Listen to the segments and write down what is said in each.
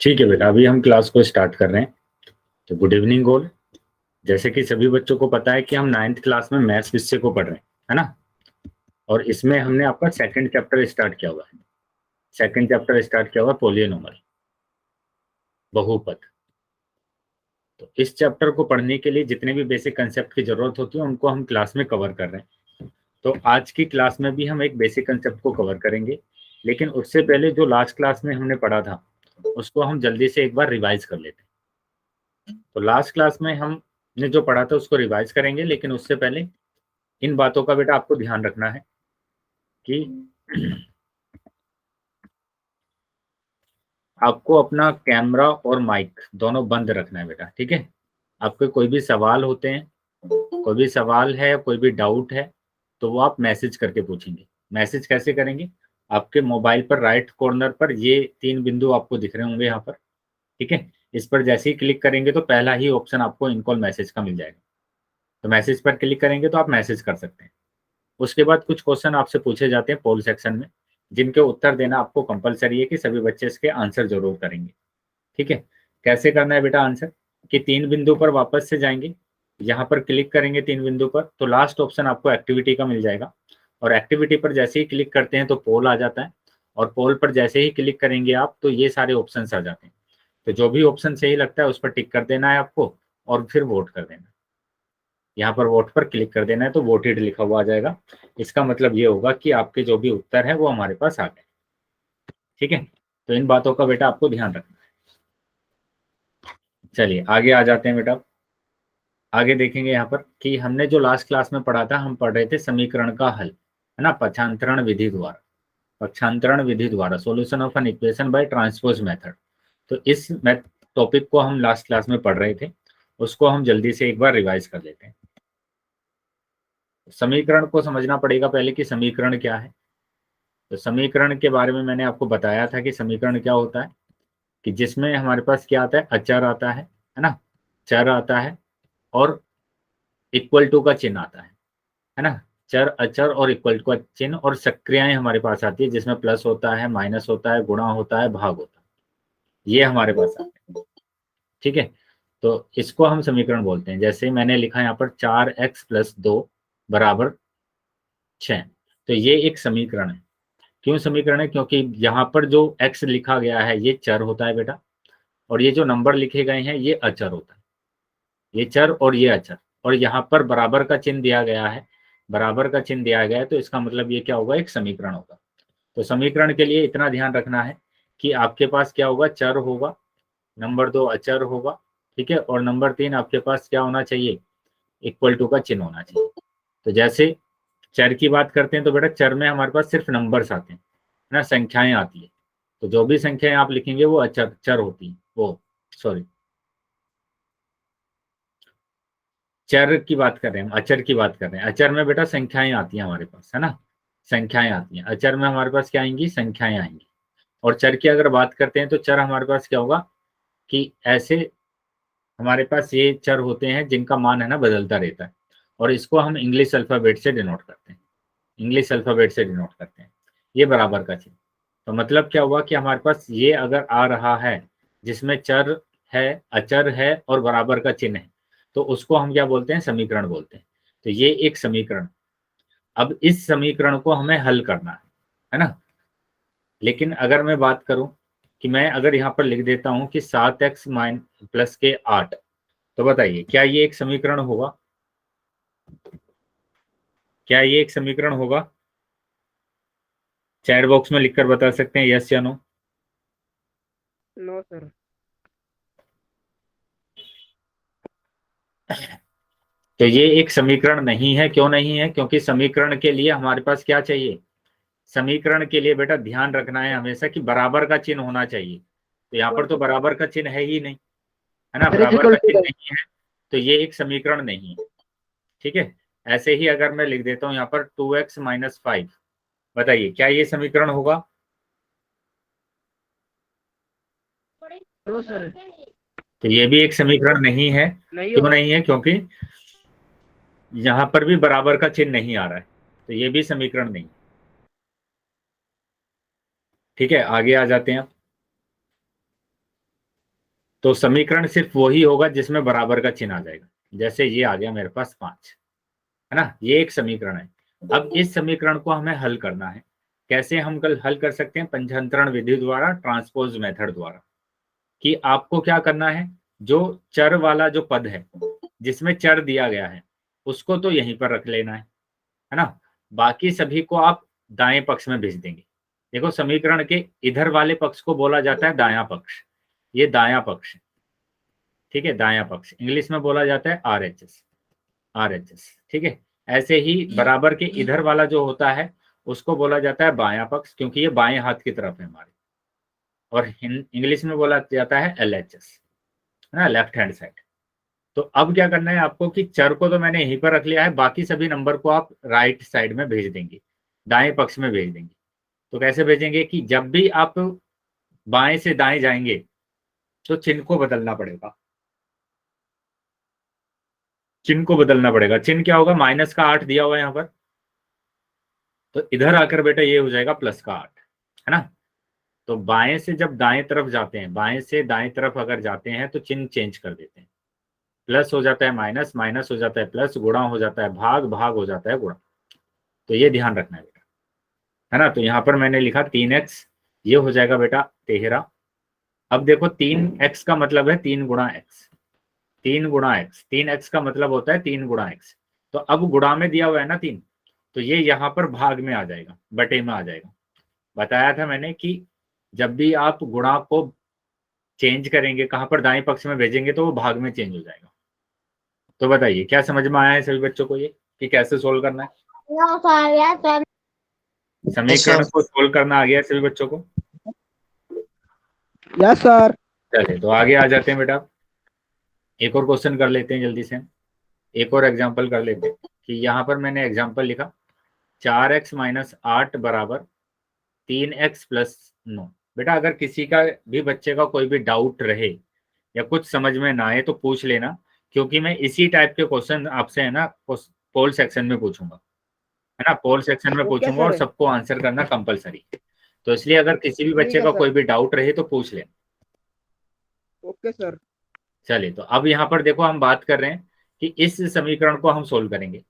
ठीक है बेटा, अभी हम क्लास को स्टार्ट कर रहे हैं। तो गुड इवनिंग ऑल। जैसे कि सभी बच्चों को पता है कि हम 9th क्लास में मैथ्स विषय को पढ़ रहे हैं, है ना। और इसमें हमने आपका सेकंड चैप्टर स्टार्ट किया हुआ है। सेकंड चैप्टर स्टार्ट किया हुआ है पॉलिनोमियल, बहुपद। तो इस चैप्टर को पढ़ने के लिए जितने भी बेसिक कंसेप्ट की जरूरत होती है उनको हम क्लास में कवर कर रहे हैं। तो आज की क्लास में भी हम एक बेसिक कंसेप्ट को कवर करेंगे, लेकिन उससे पहले जो लास्ट क्लास में हमने पढ़ा था उसको हम जल्दी से एक बार रिवाइज कर लेते हैं। तो लास्ट क्लास में हमने जो पढ़ा था उसको रिवाइज करेंगे, लेकिन उससे पहले इन बातों का बेटा आपको ध्यान रखना है कि आपको अपना कैमरा और माइक दोनों बंद रखना है बेटा, ठीक है। आपके कोई भी सवाल होते हैं, कोई भी सवाल है, कोई भी डाउट है, तो वो आप मैसेज करके पूछेंगे। मैसेज कैसे करेंगे? आपके मोबाइल पर राइट कॉर्नर पर ये 3 बिंदु आपको दिख रहे होंगे यहाँ पर, ठीक है। इस पर जैसे ही क्लिक करेंगे तो पहला ही ऑप्शन आपको इनकॉल मैसेज का मिल जाएगा। तो मैसेज पर क्लिक करेंगे तो आप मैसेज कर सकते हैं। उसके बाद कुछ क्वेश्चन आपसे पूछे जाते हैं पोल सेक्शन में, जिनके उत्तर देना आपको कंपलसरी है कि सभी बच्चे इसके आंसर जरूर करेंगे, ठीक है। कैसे करना है बेटा आंसर? कि 3 बिंदु पर वापस से जाएंगे, यहाँ पर क्लिक करेंगे 3 बिंदु पर तो लास्ट ऑप्शन आपको एक्टिविटी का मिल जाएगा। और एक्टिविटी पर जैसे ही क्लिक करते हैं तो पोल आ जाता है, और पोल पर जैसे ही क्लिक करेंगे आप तो ये सारे ऑप्शन आ जाते हैं। तो जो भी ऑप्शन सही लगता है उस पर टिक कर देना है आपको, और फिर वोट कर देना। यहाँ पर वोट पर क्लिक कर देना है तो वोटेड लिखा हुआ आ जाएगा। इसका मतलब ये होगा कि आपके जो भी उत्तर है वो हमारे पास आ गए, ठीक है। तो इन बातों का बेटा आपको ध्यान रखना है। चलिए आगे आ जाते हैं बेटा। आगे देखेंगे यहाँ पर कि हमने जो लास्ट क्लास में पढ़ा था, हम पढ़ रहे थे समीकरण का हल, है ना, पक्षांतरण विधि द्वारा। पक्षांतरण विधि द्वारा solution of an equation by transpose method. तो इस टॉपिक को हम लास्ट क्लास में पढ़ रहे थे, उसको हम जल्दी से एक बार रिवाइज कर लेते हैं। समीकरण को समझना पड़ेगा पहले कि समीकरण क्या है। तो समीकरण के बारे में मैंने आपको बताया था कि समीकरण क्या होता है, कि जिसमें हमारे पास क्या आता है, अचर आता है ना, चर आता है, और इक्वल टू का चिन्ह आता है ना। चर, अचर और इक्वल टू का चिन्ह, और सक्रियाएं हमारे पास आती है जिसमें प्लस होता है, माइनस होता है, गुणा होता है, भाग होता है, ये हमारे पास आते हैं, ठीक है। तो इसको हम समीकरण बोलते हैं। जैसे मैंने लिखा यहाँ पर 4x+2 बराबर 6। तो ये एक समीकरण है। क्यों समीकरण है? क्योंकि यहाँ पर जो x लिखा गया है ये चर होता है बेटा, और ये जो नंबर लिखे गए हैं ये अचर होता है। ये चर और ये अचर, और यहाँ पर बराबर का चिन्ह दिया गया है, बराबर का चिन्ह दिया गया है, तो इसका मतलब ये क्या होगा, एक समीकरण होगा। तो समीकरण के लिए इतना ध्यान रखना है कि आपके पास क्या होगा, चर होगा, नंबर 2 अचर होगा, ठीक है, और नंबर 3 आपके पास क्या होना चाहिए, इक्वल टू का चिन्ह होना चाहिए। तो जैसे चर की बात करते हैं तो बेटा चर में हमारे पास सिर्फ नंबर्स आते हैं, है ना, संख्याएं आती है। तो जो भी संख्याएं आप लिखेंगे वो अचर चर होती है, वो सॉरी चर की बात कर रहे हैं हम, अचर की बात कर रहे हैं। अचर में बेटा संख्याएं आती हैं हमारे पास, है ना, संख्याएं आती हैं। अचर में हमारे पास क्या आएंगी, संख्याएं आएंगी। और चर की अगर बात करते हैं तो चर हमारे पास क्या होगा, कि ऐसे हमारे पास ये चर होते हैं जिनका मान है ना बदलता रहता है, और इसको हम इंग्लिश अल्फाबेट से डिनोट करते हैं, इंग्लिश अल्फाबेट से डिनोट करते हैं, ये बराबर का चिन्ह। तो मतलब क्या हुआ कि हमारे पास ये अगर आ रहा है जिसमें चर है, अचर है और बराबर का चिन्ह है, तो उसको हम क्या बोलते हैं, समीकरण बोलते हैं। तो ये एक समीकरण। अब इस समीकरण को हमें हल करना है ना। लेकिन अगर मैं बात करूं कि मैं अगर यहाँ पर लिख देता हूं कि 7x प्लस के 8, तो बताइए क्या ये एक समीकरण होगा? क्या ये एक समीकरण होगा? चैट बॉक्स में लिखकर बता सकते हैं यस या नो। No sir. तो ये एक समीकरण नहीं है। क्यों नहीं है? क्योंकि समीकरण के लिए हमारे पास क्या चाहिए, समीकरण के लिए बेटा ध्यान रखना है हमेशा कि बराबर का चिन्ह होना चाहिए। तो यहाँ पर तो बराबर का चिन्ह है ही नहीं, है ना, बराबर इक्वल का टू चिन्ह का। नहीं है, तो ये एक समीकरण नहीं है, ठीक है। ऐसे ही अगर मैं लिख देता हूँ यहाँ पर 2x-5, बताइए क्या ये समीकरण होगा? No sir. तो ये भी एक समीकरण नहीं है। नहीं क्यों होगा। नहीं है? क्योंकि यहाँ पर भी बराबर का चिन्ह नहीं आ रहा है, तो ये भी समीकरण नहीं। ठीक है, आगे आ जाते हैं। तो समीकरण सिर्फ वही होगा जिसमें बराबर का चिन्ह आ जाएगा। जैसे ये आ गया मेरे पास 5, है ना, ये एक समीकरण है। अब इस समीकरण को हमें हल करना है। कैसे हम कल हल कर सकते हैं? पंचांतरण विधि द्वारा, ट्रांसपोज मेथड द्वारा। कि आपको क्या करना है, जो चर वाला जो पद है जिसमें चर दिया गया है उसको तो यहीं पर रख लेना है ना। बाकी सभी को आप दाएं पक्ष में भेज देंगे। देखो समीकरण के इधर वाले पक्ष को बोला जाता है दायां पक्ष, ये दायां पक्ष है, ठीक है, दायां पक्ष इंग्लिश में बोला जाता है RHS, RHS, ठीक है। ऐसे ही बराबर के इधर वाला जो होता है उसको बोला जाता है बायां पक्ष, क्योंकि ये बाएं हाथ की तरफ है हमारे, और इंग्लिश में बोला जाता है LHS, है ना, लेफ्ट हैंड साइड। तो अब क्या करना है आपको कि चर को तो मैंने यहीं पर रख लिया है, बाकी सभी नंबर को आप राइट साइड में भेज देंगे, दाएं पक्ष में भेज देंगे। तो कैसे भेजेंगे कि जब भी आप बाएं से दाएं जाएंगे तो चिन्ह को बदलना पड़ेगा, चिन्ह को बदलना पड़ेगा। चिन्ह क्या होगा? -8 दिया हुआ है यहाँ पर, तो इधर आकर बेटा ये हो जाएगा +8, है ना। तो बाएं से जब दाएं तरफ जाते हैं, बाएं से दाएं तरफ अगर जाते हैं तो चिन्ह चेंज कर देते हैं। प्लस हो जाता है माइनस, माइनस हो जाता है प्लस, गुणा हो जाता है भाग, भाग हो जाता है गुणा। तो ये ध्यान रखना है बेटा, है ना। तो यहाँ पर मैंने लिखा 3x, ये हो जाएगा बेटा 13। अब देखो 3x का मतलब है 3 गुणा x, 3 गुणा x, 3x का मतलब होता है 3 गुणा x। तो अब गुणा में दिया हुआ है ना 3, तो ये यहाँ पर भाग में आ जाएगा, बटे में आ जाएगा। बताया था मैंने कि जब भी आप गुणा को चेंज करेंगे, कहाँ पर, दाएं पक्ष में भेजेंगे तो वो भाग में चेंज हो जाएगा। तो बताइए क्या समझ में आया है सभी बच्चों को ये कि कैसे सोल्व करना है? समीकरण को सोल्व करना आ गया है सभी बच्चों को? Yes sir. चलिए तो आगे आ जाते हैं बेटा, एक और क्वेश्चन कर लेते हैं जल्दी से, एक और एग्जांपल कर लेते हैं। कि यहाँ पर मैंने एग्जांपल लिखा 4x - 8 बराबर 3x + 9। बेटा अगर किसी का भी, बच्चे का कोई भी डाउट रहे या कुछ समझ में ना आए तो पूछ लेना, क्योंकि मैं इसी टाइप के क्वेश्चन आपसे, है ना, पोल सेक्शन में पूछूंगा, है ना, पोल सेक्शन में ओके पूछूंगा, और सर। सबको आंसर करना कंपलसरी। तो इसलिए अगर किसी भी ठीक बच्चे है का सर। कोई भी डाउट रहे तो पूछ लेना। Okay sir. चलिए तो अब यहाँ पर देखो हम बात कर रहे हैं कि इस समीकरण को हम सोल्व करेंगे।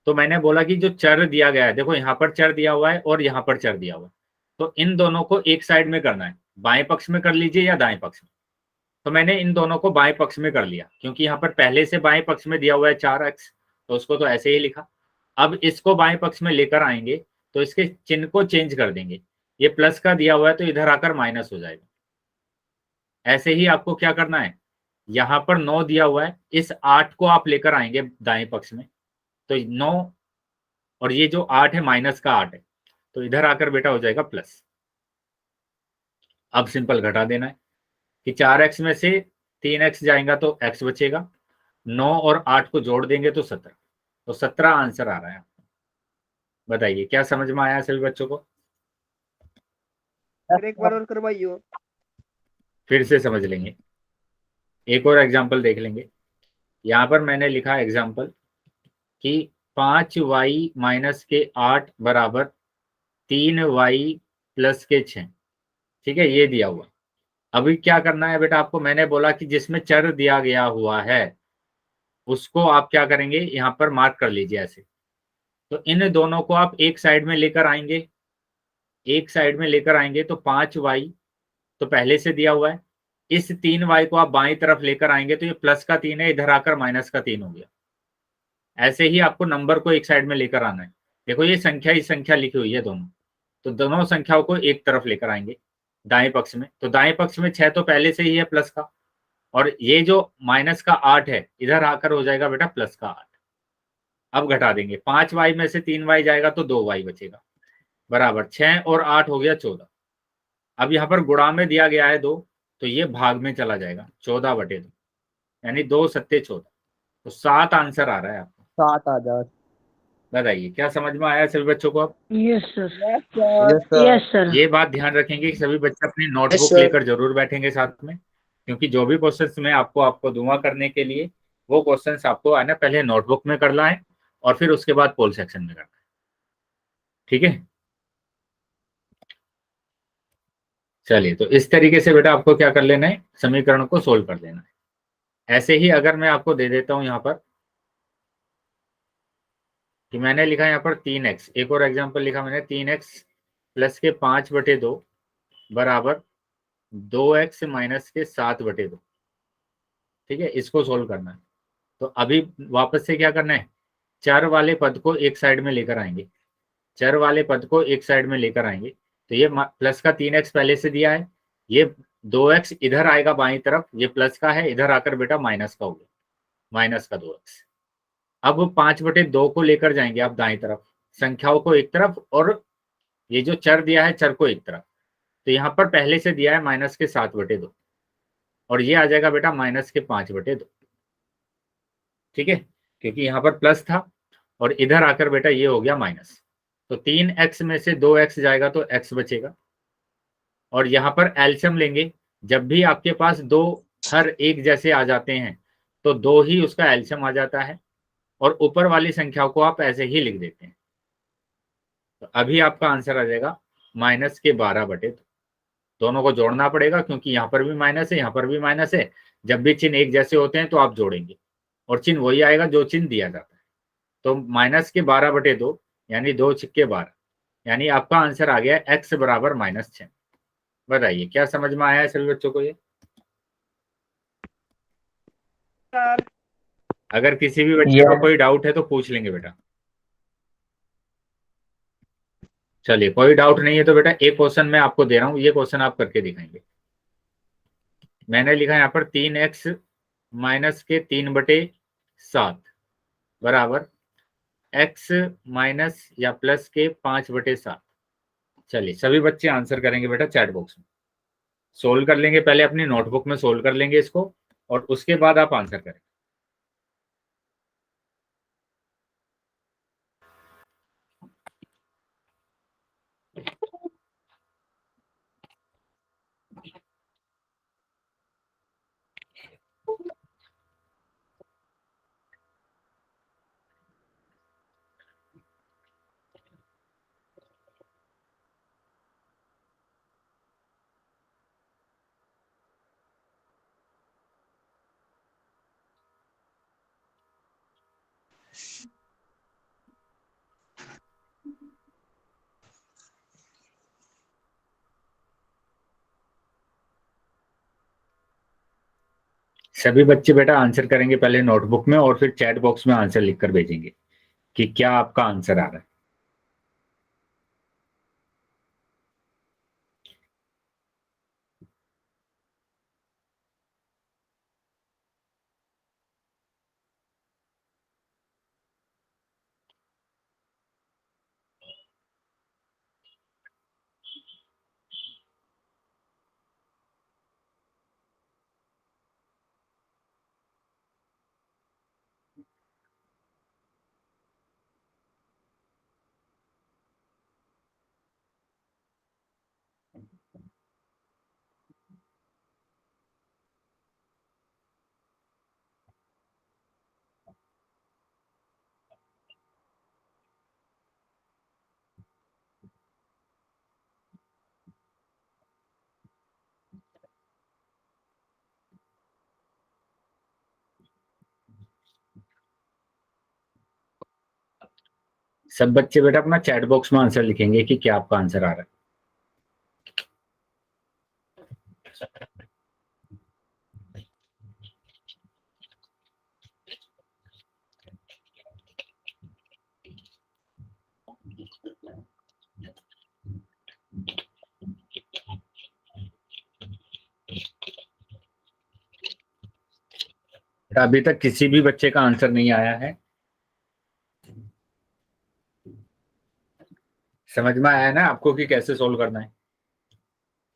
तो मैंने बोला कि जो चर दिया गया है, देखो यहाँ पर चर दिया हुआ है और यहाँ पर चर दिया हुआ है, तो इन दोनों को एक साइड में करना है, बाएं पक्ष में कर लीजिए या दाएं पक्ष में। तो मैंने इन दोनों को बाएं पक्ष में कर लिया, क्योंकि यहाँ पर पहले से बाएं पक्ष में दिया हुआ है 4x, तो उसको तो ऐसे ही लिखा। अब इसको बाएं पक्ष में लेकर आएंगे तो इसके चिन्ह को चेंज कर देंगे, ये प्लस का दिया हुआ है तो इधर आकर माइनस हो जाएगा। ऐसे ही आपको क्या करना है, यहाँ पर 9 दिया हुआ है, इस 8 को आप लेकर आएंगे दाएं पक्ष में, तो 9 और ये जो 8 है -8 है, तो इधर आकर बेटा हो जाएगा प्लस। अब सिंपल घटा देना है कि 4x में से 3x जाएगा तो x बचेगा, 9 और 8 को जोड़ देंगे तो 17, तो 17 आंसर आ रहा है। बताइए क्या समझ में आया सभी बच्चों को? फिर एक बार और करवाइयो। फिर से समझ लेंगे, एक और एग्जाम्पल देख लेंगे। यहाँ पर मैंने लिखा एग्जाम्पल कि 5y - 8 बराबर 3y + 6, ठीक है, ये दिया हुआ। अभी क्या करना है बेटा आपको, मैंने बोला कि जिसमें चर दिया गया हुआ है उसको आप क्या करेंगे, यहाँ पर मार्क कर लीजिए ऐसे। तो इन दोनों को आप एक साइड में लेकर आएंगे, एक साइड में लेकर आएंगे तो 5y तो पहले से दिया हुआ है, इस 3y को आप बाईं तरफ लेकर आएंगे तो ये +3 है, इधर आकर -3 हो गया। ऐसे ही आपको नंबर को एक साइड में लेकर आना है। देखो ये संख्या ही संख्या लिखी हुई है दोनों, तो दोनों संख्याओं को एक तरफ लेकर आएंगे दाएं पक्ष में। तो दाएं पक्ष में 6 तो पहले से ही है प्लस का, और ये जो -8 है इधर आकर हो जाएगा बेटा +8। अब घटा देंगे, 5y में से 3y जाएगा तो 2y बचेगा, बराबर 6 और 8 हो गया 14। अब यहाँ पर गुणा में दिया गया है 2, तो ये भाग में चला जाएगा, 14/2, यानी 2 सत्ते 14, तो 7 आंसर आ रहा है आपको। 7,000। बताइए क्या समझ में आया सभी बच्चों को? अब यस सर। Yes sir. ये बात ध्यान रखेंगे कि सभी बच्चे अपनी नोटबुक लेकर जरूर बैठेंगे साथ में, क्योंकि जो भी क्वेश्चंस मैं आपको दूंगा करने के लिए, वो क्वेश्चंस आपको है ना पहले नोटबुक में करना है और फिर उसके बाद पोल सेक्शन में करना है, ठीक है। चलिए, तो इस तरीके से बेटा आपको क्या कर लेना है, समीकरण को सोल्व कर लेना है। ऐसे ही अगर मैं आपको दे देता हूं यहाँ पर कि मैंने लिखा यहाँ पर 3x, एक और एग्जांपल लिखा मैंने 3x प्लस के 5/2 बराबर 2x माइनस के 7/2। ठीक है, इसको सोल्व करना है। तो अभी वापस से क्या करना है, चर वाले पद को एक साइड में लेकर आएंगे, चर वाले पद को एक साइड में लेकर आएंगे। तो ये प्लस का 3x पहले से दिया है, ये 2x इधर आएगा बाईं तरफ, ये प्लस का है, इधर आकर बेटा माइनस का हो गया, माइनस का 2x। अब 5/2 को लेकर जाएंगे आप दाएं तरफ, संख्याओं को एक तरफ और ये जो चर दिया है चर को एक तरफ। तो यहाँ पर पहले से दिया है माइनस के 7/2 और ये आ जाएगा बेटा माइनस के 5/2। ठीक है, क्योंकि यहाँ पर प्लस था और इधर आकर बेटा ये हो गया माइनस। तो 3x में से 2x जाएगा तो x बचेगा। और यहाँ पर एलसीएम लेंगे, जब भी आपके पास दो हर एक जैसे आ जाते हैं तो 2 ही उसका एलसीएम आ जाता है और ऊपर वाली संख्याओं को आप ऐसे ही लिख देते हैं। तो अभी आपका आंसर आ जाएगा माइनस के 12/2। दोनों को जोड़ना पड़ेगा क्योंकि यहाँ पर भी माइनस है, यहाँ पर भी माइनस है। जब भी चिन्ह एक जैसे होते हैं तो आप जोड़ेंगे और चिन्ह वही आएगा जो चिन्ह दिया जाता है। तो माइनस के 12/2 यानी 2 छिक्के 12, यानी आपका आंसर आ गया x बराबर -6। बताइए क्या समझ में आया है सभी बच्चों को ये? सर अगर किसी भी बच्चे को कोई डाउट है तो पूछ लेंगे बेटा। चलिए, कोई डाउट नहीं है तो बेटा एक क्वेश्चन मैं आपको दे रहा हूं, ये क्वेश्चन आप करके दिखाएंगे। मैंने लिखा यहाँ पर 3x माइनस के 3/7 बराबर x माइनस या प्लस के 5/7। चलिए, सभी बच्चे आंसर करेंगे बेटा चैट बॉक्स में। सोल्व कर लेंगे, पहले अपनी नोटबुक में सोल्व कर लेंगे इसको और उसके बाद आप आंसर करें। सभी बच्चे बेटा आंसर करेंगे पहले नोटबुक में और फिर चैट बॉक्स में आंसर लिखकर भेजेंगे कि क्या आपका आंसर आ रहा है। सब बच्चे बेटा अपना चैट बॉक्स में आंसर लिखेंगे कि क्या आपका आंसर आ रहा है। अभी तक किसी भी बच्चे का आंसर नहीं आया है। समझ में आया ना आपको कि कैसे सोल्व करना है?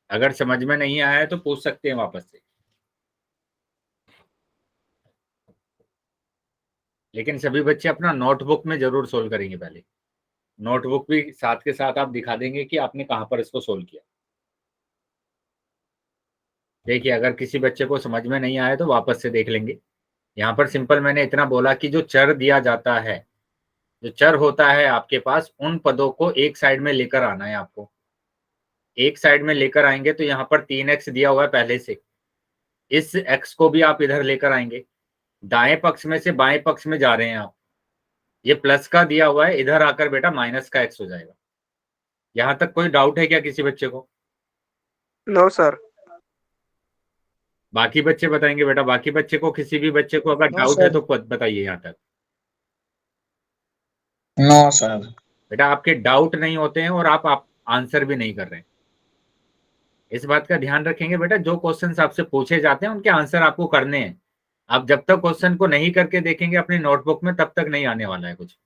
अगर समझ में नहीं आया है तो पूछ सकते हैं वापस से, लेकिन सभी बच्चे अपना नोटबुक में जरूर सोल्व करेंगे। पहले नोटबुक भी साथ के साथ आप दिखा देंगे कि आपने कहां पर इसको सोल्व किया। देखिए, अगर किसी बच्चे को समझ में नहीं आया तो वापस से देख लेंगे। यहाँ पर सिंपल मैंने इतना बोला कि जो चर दिया जाता है, जो चर होता है आपके पास, उन पदों को एक साइड में लेकर आना है आपको। एक साइड में लेकर आएंगे तो यहाँ पर 3x दिया हुआ है पहले से, इस x को भी आप इधर लेकर आएंगे, दाएं पक्ष में से बाएं पक्ष में जा रहे हैं आप, ये प्लस का दिया हुआ है, इधर आकर बेटा माइनस का x हो जाएगा। यहां तक कोई डाउट है क्या किसी बच्चे को? No sir. बाकी बच्चे बताएंगे बेटा, बाकी बच्चे को, किसी भी बच्चे को अगर नो डाउट है सर। तो बताइए यहाँ तक। No sir. बेटा आपके डाउट नहीं होते हैं और आप आंसर भी नहीं कर रहे हैं, इस बात का ध्यान रखेंगे बेटा। जो क्वेश्चंस आपसे पूछे जाते हैं उनके आंसर आपको करने हैं। आप जब तक क्वेश्चन को नहीं करके देखेंगे अपनी नोटबुक में तब तक नहीं आने वाला है कुछ।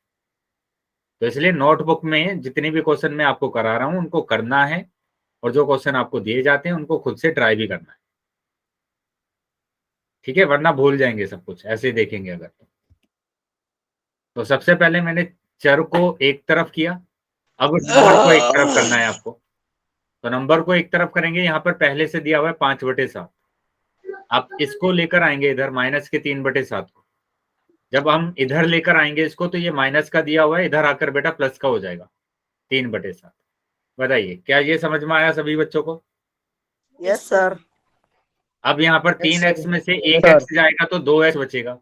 तो इसलिए नोटबुक में जितनी भी क्वेश्चन मैं आपको करा रहा हूं उनको करना है, और जो क्वेश्चन आपको दिए जाते हैं उनको खुद से ट्राई भी करना है, ठीक है, वरना भूल जाएंगे सब कुछ ऐसे ही देखेंगे अगर। तो सबसे पहले मैंने चर को एक तरफ किया, अब नंबर को एक तरफ करना है आपको। तो नंबर को एक तरफ करेंगे, यहाँ पर पहले से दिया हुआ है 5/7, आप इसको लेकर आएंगे इधर माइनस के 3/7 को। जब हम इधर लेकर आएंगे इसको तो ये माइनस का दिया हुआ है, इधर आकर बेटा प्लस का हो जाएगा 3/7। बताइए क्या ये समझ में आया सभी बच्चों को? Yes sir. अब यहाँ पर Yes, 3x sir. में से Yes, 1x sir. जाएगा तो 2x बचेगा,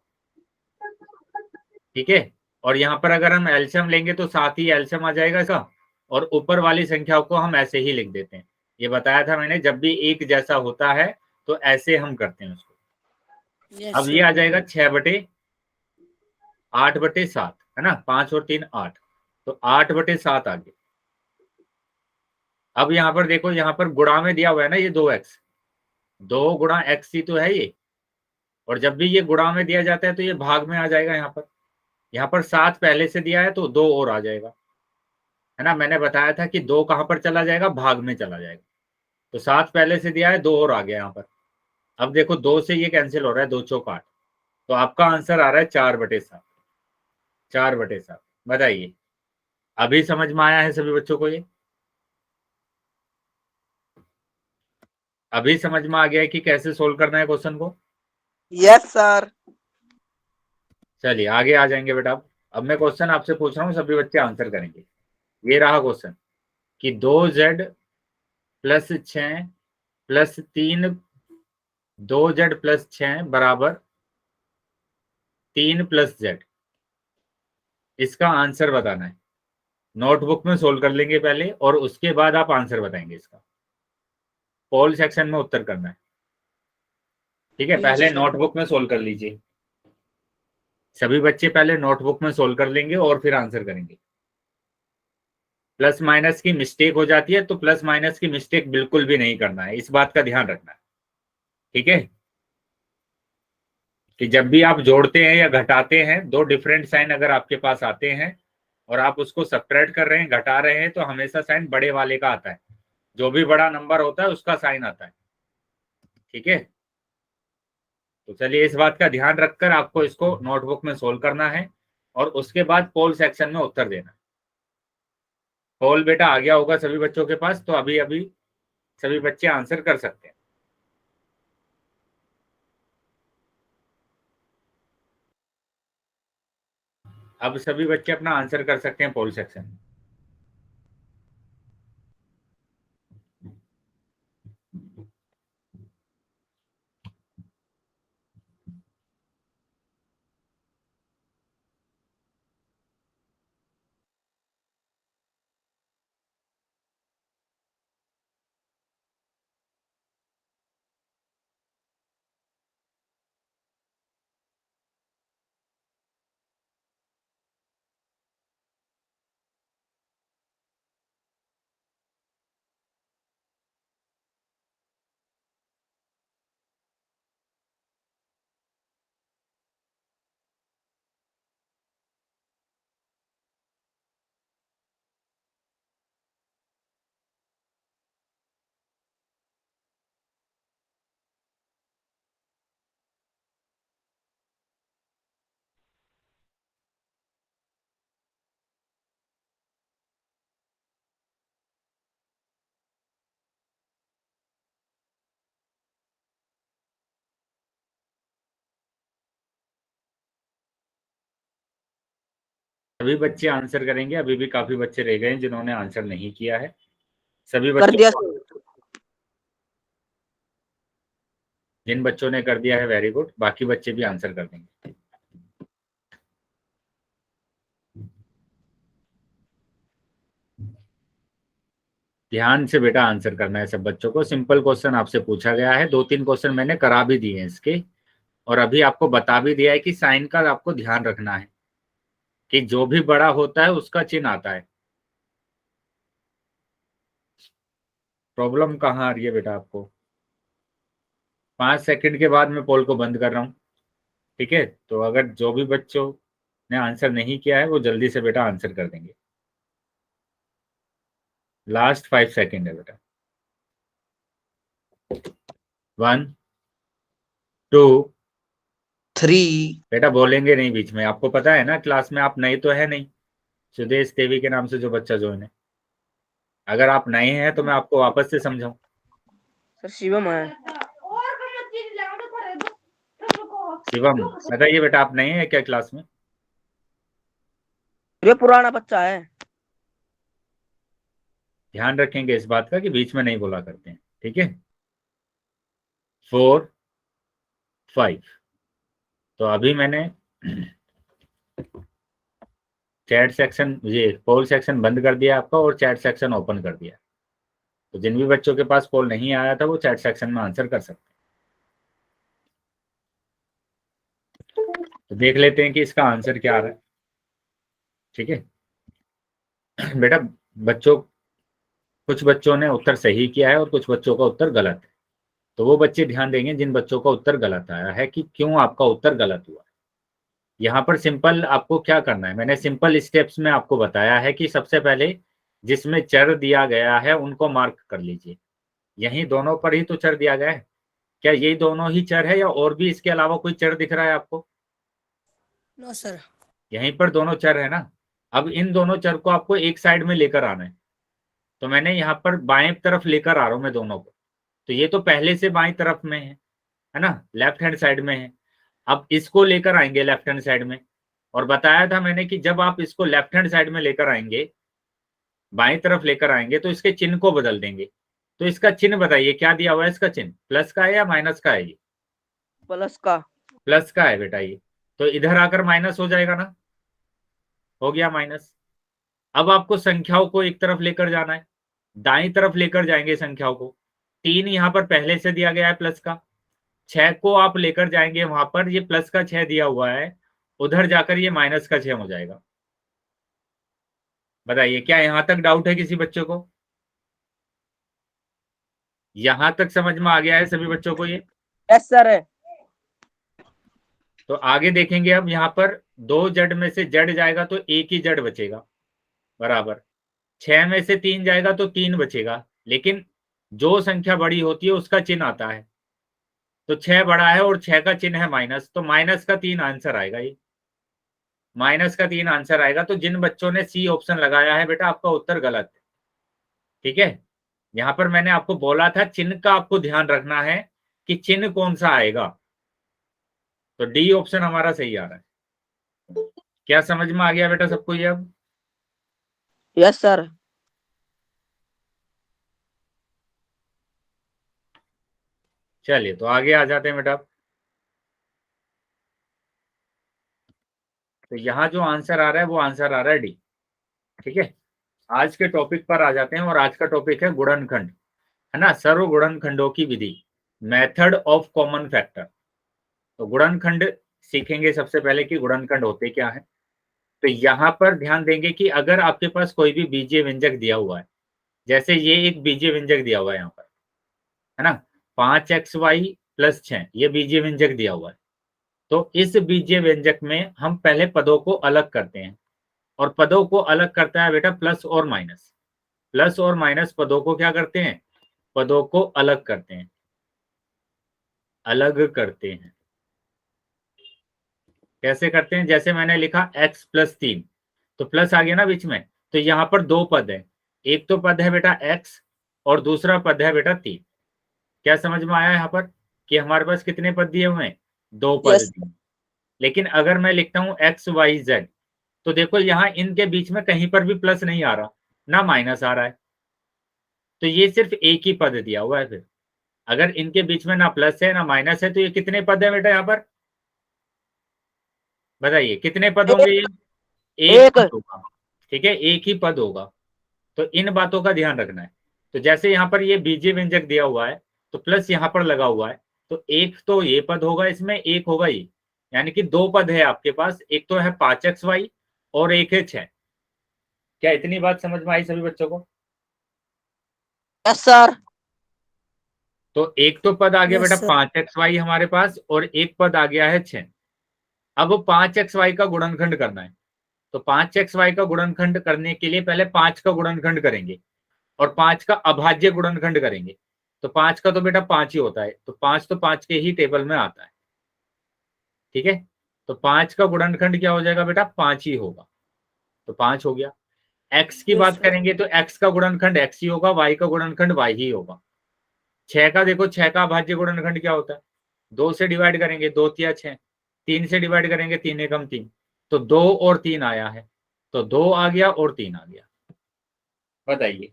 ठीक है। और यहाँ पर अगर हम एलसीएम लेंगे तो साथ ही एलसीएम आ जाएगा इसका, और ऊपर वाली संख्याओं को हम ऐसे ही लिख देते हैं। ये बताया था मैंने, जब भी एक जैसा होता है तो ऐसे हम करते हैं उसको। Yes, अब ये sir. आ जाएगा 6/8/7, है ना, 5 और 3 8, तो 8/7 आ गया। अब यहाँ पर देखो, यहाँ पर गुणा में दिया हुआ है ना ये 2x, 2 गुणा x ही तो है ये, और जब भी ये गुणा में दिया जाता है तो ये भाग में आ जाएगा। यहाँ पर 7 पहले से दिया है तो 2 और आ जाएगा, है ना। मैंने बताया था कि 2 कहां पर चला जाएगा, भाग में चला जाएगा। तो 7 पहले से दिया है, 2 और आ गया यहाँ पर। अब देखो 2 से ये कैंसिल हो रहा है, 2 चौक 8, तो आपका आंसर आ रहा है 4/7, 4/7। बताइए अभी समझ में आया है सभी बच्चों को? ये अभी समझ में आ गया है कि कैसे सोल्व करना है क्वेश्चन को? Yes sir. चलिए आगे आ जाएंगे बेटा। अब मैं क्वेश्चन आपसे पूछ रहा हूँ, सभी बच्चे आंसर करेंगे। ये रहा क्वेश्चन कि 2z+6+3, 2z+6 बराबर 3+z, इसका आंसर बताना है। नोटबुक में सोल्व कर लेंगे पहले और उसके बाद आप आंसर बताएंगे इसका। पोल सेक्शन में उत्तर करना है, ठीक है। पहले नोटबुक में सोल्व कर लीजिए, सभी बच्चे पहले नोटबुक में सोल्व कर लेंगे और फिर आंसर करेंगे। प्लस माइनस की मिस्टेक हो जाती है तो प्लस माइनस की मिस्टेक बिल्कुल भी नहीं करना है, इस बात का ध्यान रखना है, ठीक है। कि जब भी आप जोड़ते हैं या घटाते हैं, दो डिफरेंट साइन अगर आपके पास आते हैं और आप उसको सब्ट्रैक्ट कर रहे हैं, घटा रहे हैं, तो हमेशा साइन बड़े वाले का आता है। जो भी बड़ा नंबर होता है उसका साइन आता है, ठीक है। तो चलिए इस बात का ध्यान रखकर आपको इसको नोटबुक में सोल्व करना है और उसके बाद पोल सेक्शन में उत्तर देना है। पोल बेटा आ गया होगा सभी बच्चों के पास, तो अभी अभी सभी बच्चे आंसर कर सकते हैं। अब सभी बच्चे अपना आंसर कर सकते हैं पोल सेक्शन में। सभी बच्चे आंसर करेंगे, अभी भी काफी बच्चे रह गए हैं जिन्होंने आंसर नहीं किया है। सभी कर बच्चों दिया को सर। जिन बच्चों ने कर दिया है वेरी गुड, बाकी बच्चे भी आंसर कर देंगे। ध्यान से बेटा आंसर करना है सब बच्चों को। सिंपल क्वेश्चन आपसे पूछा गया है, 2-3 क्वेश्चन मैंने करा भी दिए हैं इसके, और अभी आपको बता भी दिया है कि साइन का आपको ध्यान रखना है कि जो भी बड़ा होता है उसका चिन्ह आता है। प्रॉब्लम कहाँ आ रही है बेटा आपको? 5 सेकंड के बाद मैं पोल को बंद कर रहा हूँ, ठीक है? तो अगर जो भी बच्चों ने आंसर नहीं किया है वो जल्दी से बेटा आंसर कर देंगे। लास्ट 5 सेकंड है बेटा। 1 2 3 बेटा बोलेंगे नहीं बीच में, आपको पता है ना क्लास में आप नए तो है नहीं। सुदेश देवी के नाम से जो बच्चा ज्वाइन है, अगर आप नए हैं तो मैं आपको वापस से समझाऊं। सर शिवम है। शिवम बताइए बेटा, आप नए हैं क्या क्लास में? ये पुराना बच्चा है। ध्यान रखेंगे इस बात का कि बीच में नहीं बोला करते हैं, ठीक है? 4 5। तो अभी मैंने चैट सेक्शन, ये पोल सेक्शन बंद कर दिया आपका और चैट सेक्शन ओपन कर दिया। तो जिन भी बच्चों के पास पोल नहीं आया था वो चैट सेक्शन में आंसर कर सकते हैं। तो देख लेते हैं कि इसका आंसर क्या आ रहा है, ठीक है? बेटा बच्चों, कुछ बच्चों ने उत्तर सही किया है और कुछ बच्चों का उत्तर गलत है। तो वो बच्चे ध्यान देंगे जिन बच्चों का उत्तर गलत आया है कि क्यों आपका उत्तर गलत हुआ। यहाँ पर सिंपल आपको क्या करना है, मैंने सिंपल स्टेप्स में आपको बताया है कि सबसे पहले जिसमें चर दिया गया है उनको मार्क कर लीजिए। यही दोनों पर ही तो चर दिया गया है। क्या यही दोनों ही चर है या और भी इसके अलावा कोई चर दिख रहा है आपको? No sir. यहीं पर दोनों चर है ना। अब इन दोनों चर को आपको एक साइड में लेकर आना है। तो मैंने यहाँ पर बाएं तरफ लेकर आ रहा हूं मैं दोनों को। तो ये तो पहले से बाएं तरफ में है ना, लेफ्ट हैंड साइड में है। अब इसको लेकर आएंगे लेफ्ट हैंड साइड में, और बताया था मैंने कि जब आप इसको लेफ्ट हैंड साइड में लेकर आएंगे, बाएं तरफ लेकर आएंगे, तो इसके चिन्ह को बदल देंगे। तो इसका चिन्ह बताइए क्या दिया हुआ है इसका चिन्ह, प्लस का है या माइनस का है? ये प्लस का। प्लस का है बेटा ये। तो इधर आकर माइनस हो जाएगा ना, हो गया माइनस। अब आपको संख्याओं को एक तरफ लेकर जाना है, दाईं तरफ लेकर जाएंगे संख्याओं को। 3 यहाँ पर पहले से दिया गया है प्लस का, 6 को आप लेकर जाएंगे वहां पर, ये प्लस का 6 दिया हुआ है, उधर जाकर ये माइनस का 6 हो जाएगा। बताइए क्या यहां तक डाउट है किसी बच्चों को? यहां तक समझ में आ गया है सभी बच्चों को ये? यस सर है। तो आगे देखेंगे अब यहाँ पर 2 जड़ में से जड़ जाएगा तो एक ही जड़ बचेगा, बराबर। 6 में से 3 जाएगा तो 3 बचेगा, लेकिन जो संख्या बड़ी होती है उसका चिन्ह आता है। तो 6 बड़ा है और 6 का चिन्ह है माइनस, तो माइनस का 3 आंसर आएगा। ये माइनस का 3 आंसर आएगा। तो जिन बच्चों ने सी ऑप्शन लगाया है बेटा आपका उत्तर गलत है, ठीक है? यहां पर मैंने आपको बोला था चिन्ह का आपको ध्यान रखना है कि चिन्ह कौन सा आएगा। तो डी ऑप्शन हमारा सही आ रहा है। क्या समझ में आ गया बेटा सबको ये अब? Yes sir. चलिए तो आगे आ जाते हैं बेटा। तो यहाँ जो आंसर आ रहा है वो आंसर आ रहा है डी, ठीक है? आज के टॉपिक पर आ जाते हैं, और आज का टॉपिक है गुणनखंड, है ना, सर्व गुणनखंडों की विधि, मेथड ऑफ कॉमन फैक्टर। तो गुणनखंड सीखेंगे सबसे पहले कि गुणनखंड होते क्या है। तो यहाँ पर ध्यान देंगे कि अगर आपके पास कोई भी बीजीय व्यंजक दिया हुआ है, जैसे ये एक बीजीय व्यंजक दिया हुआ है यहाँ पर, है ना, 5xy + 6, ये बीजीय व्यंजक दिया हुआ है। तो इस बीजीय व्यंजक में हम पहले पदों को अलग करते हैं, और पदों को अलग करता है बेटा प्लस और माइनस। प्लस और माइनस पदों को क्या करते हैं, पदों को अलग करते हैं, अलग करते हैं। कैसे करते हैं? जैसे मैंने लिखा x + 3, तो प्लस आ गया ना बीच में। तो यहाँ पर 2 पद है, एक तो पद है बेटा x और दूसरा पद है बेटा 3। क्या समझ में आया यहाँ पर कि हमारे पास कितने पद दिए हुए हैं? 2 पद यस। दिए। लेकिन अगर मैं लिखता हूँ x y z, तो देखो यहाँ इनके बीच में कहीं पर भी प्लस नहीं आ रहा, ना माइनस आ रहा है। तो ये सिर्फ एक ही पद दिया हुआ है फिर, अगर इनके बीच में ना प्लस है ना माइनस है तो ये कितने पद है बेटा यहाँ पर? बताइए कितने पद होंगे ये? एक एक। पद होगा, ठीक है, एक ही पद होगा। तो इन बातों का ध्यान रखना है। तो जैसे यहाँ पर ये बीजीय व्यंजक दिया हुआ है तो प्लस यहाँ पर लगा हुआ है, तो एक तो ये पद होगा, इसमें एक होगा ये, यानी कि दो पद है आपके पास, एक तो है 5xy और एक है 6। क्या इतनी बात समझ में आई सभी बच्चों को? Yes sir. तो एक तो पद आ गया Yes, बेटा sir. 5xy हमारे पास, और एक पद आ गया है 6। अब 5xy का गुणनखंड करना है। तो 5xy का गुणनखंड करने के लिए पहले 5 का गुणनखंड करेंगे और 5 का अभाज्य गुणनखंड करेंगे। तो 5 का तो बेटा 5 ही होता है, तो 5 तो 5 के ही टेबल में आता है, ठीक है। तो 5 का गुणनखंड क्या हो जाएगा बेटा? 5 ही होगा, तो 5 हो गया। x की Yes, बात sir. करेंगे तो x का गुणनखंड x ही होगा, y का गुणनखंड y ही होगा। 6 का देखो, 6 का अभाज्य गुणनखंड क्या होता है? 2 से डिवाइड करेंगे, 2 तिया 6, 3 से डिवाइड करेंगे, 3 एकम 3, तो 2 और 3 आया है, तो 2 आ गया और 3 आ गया। बताइए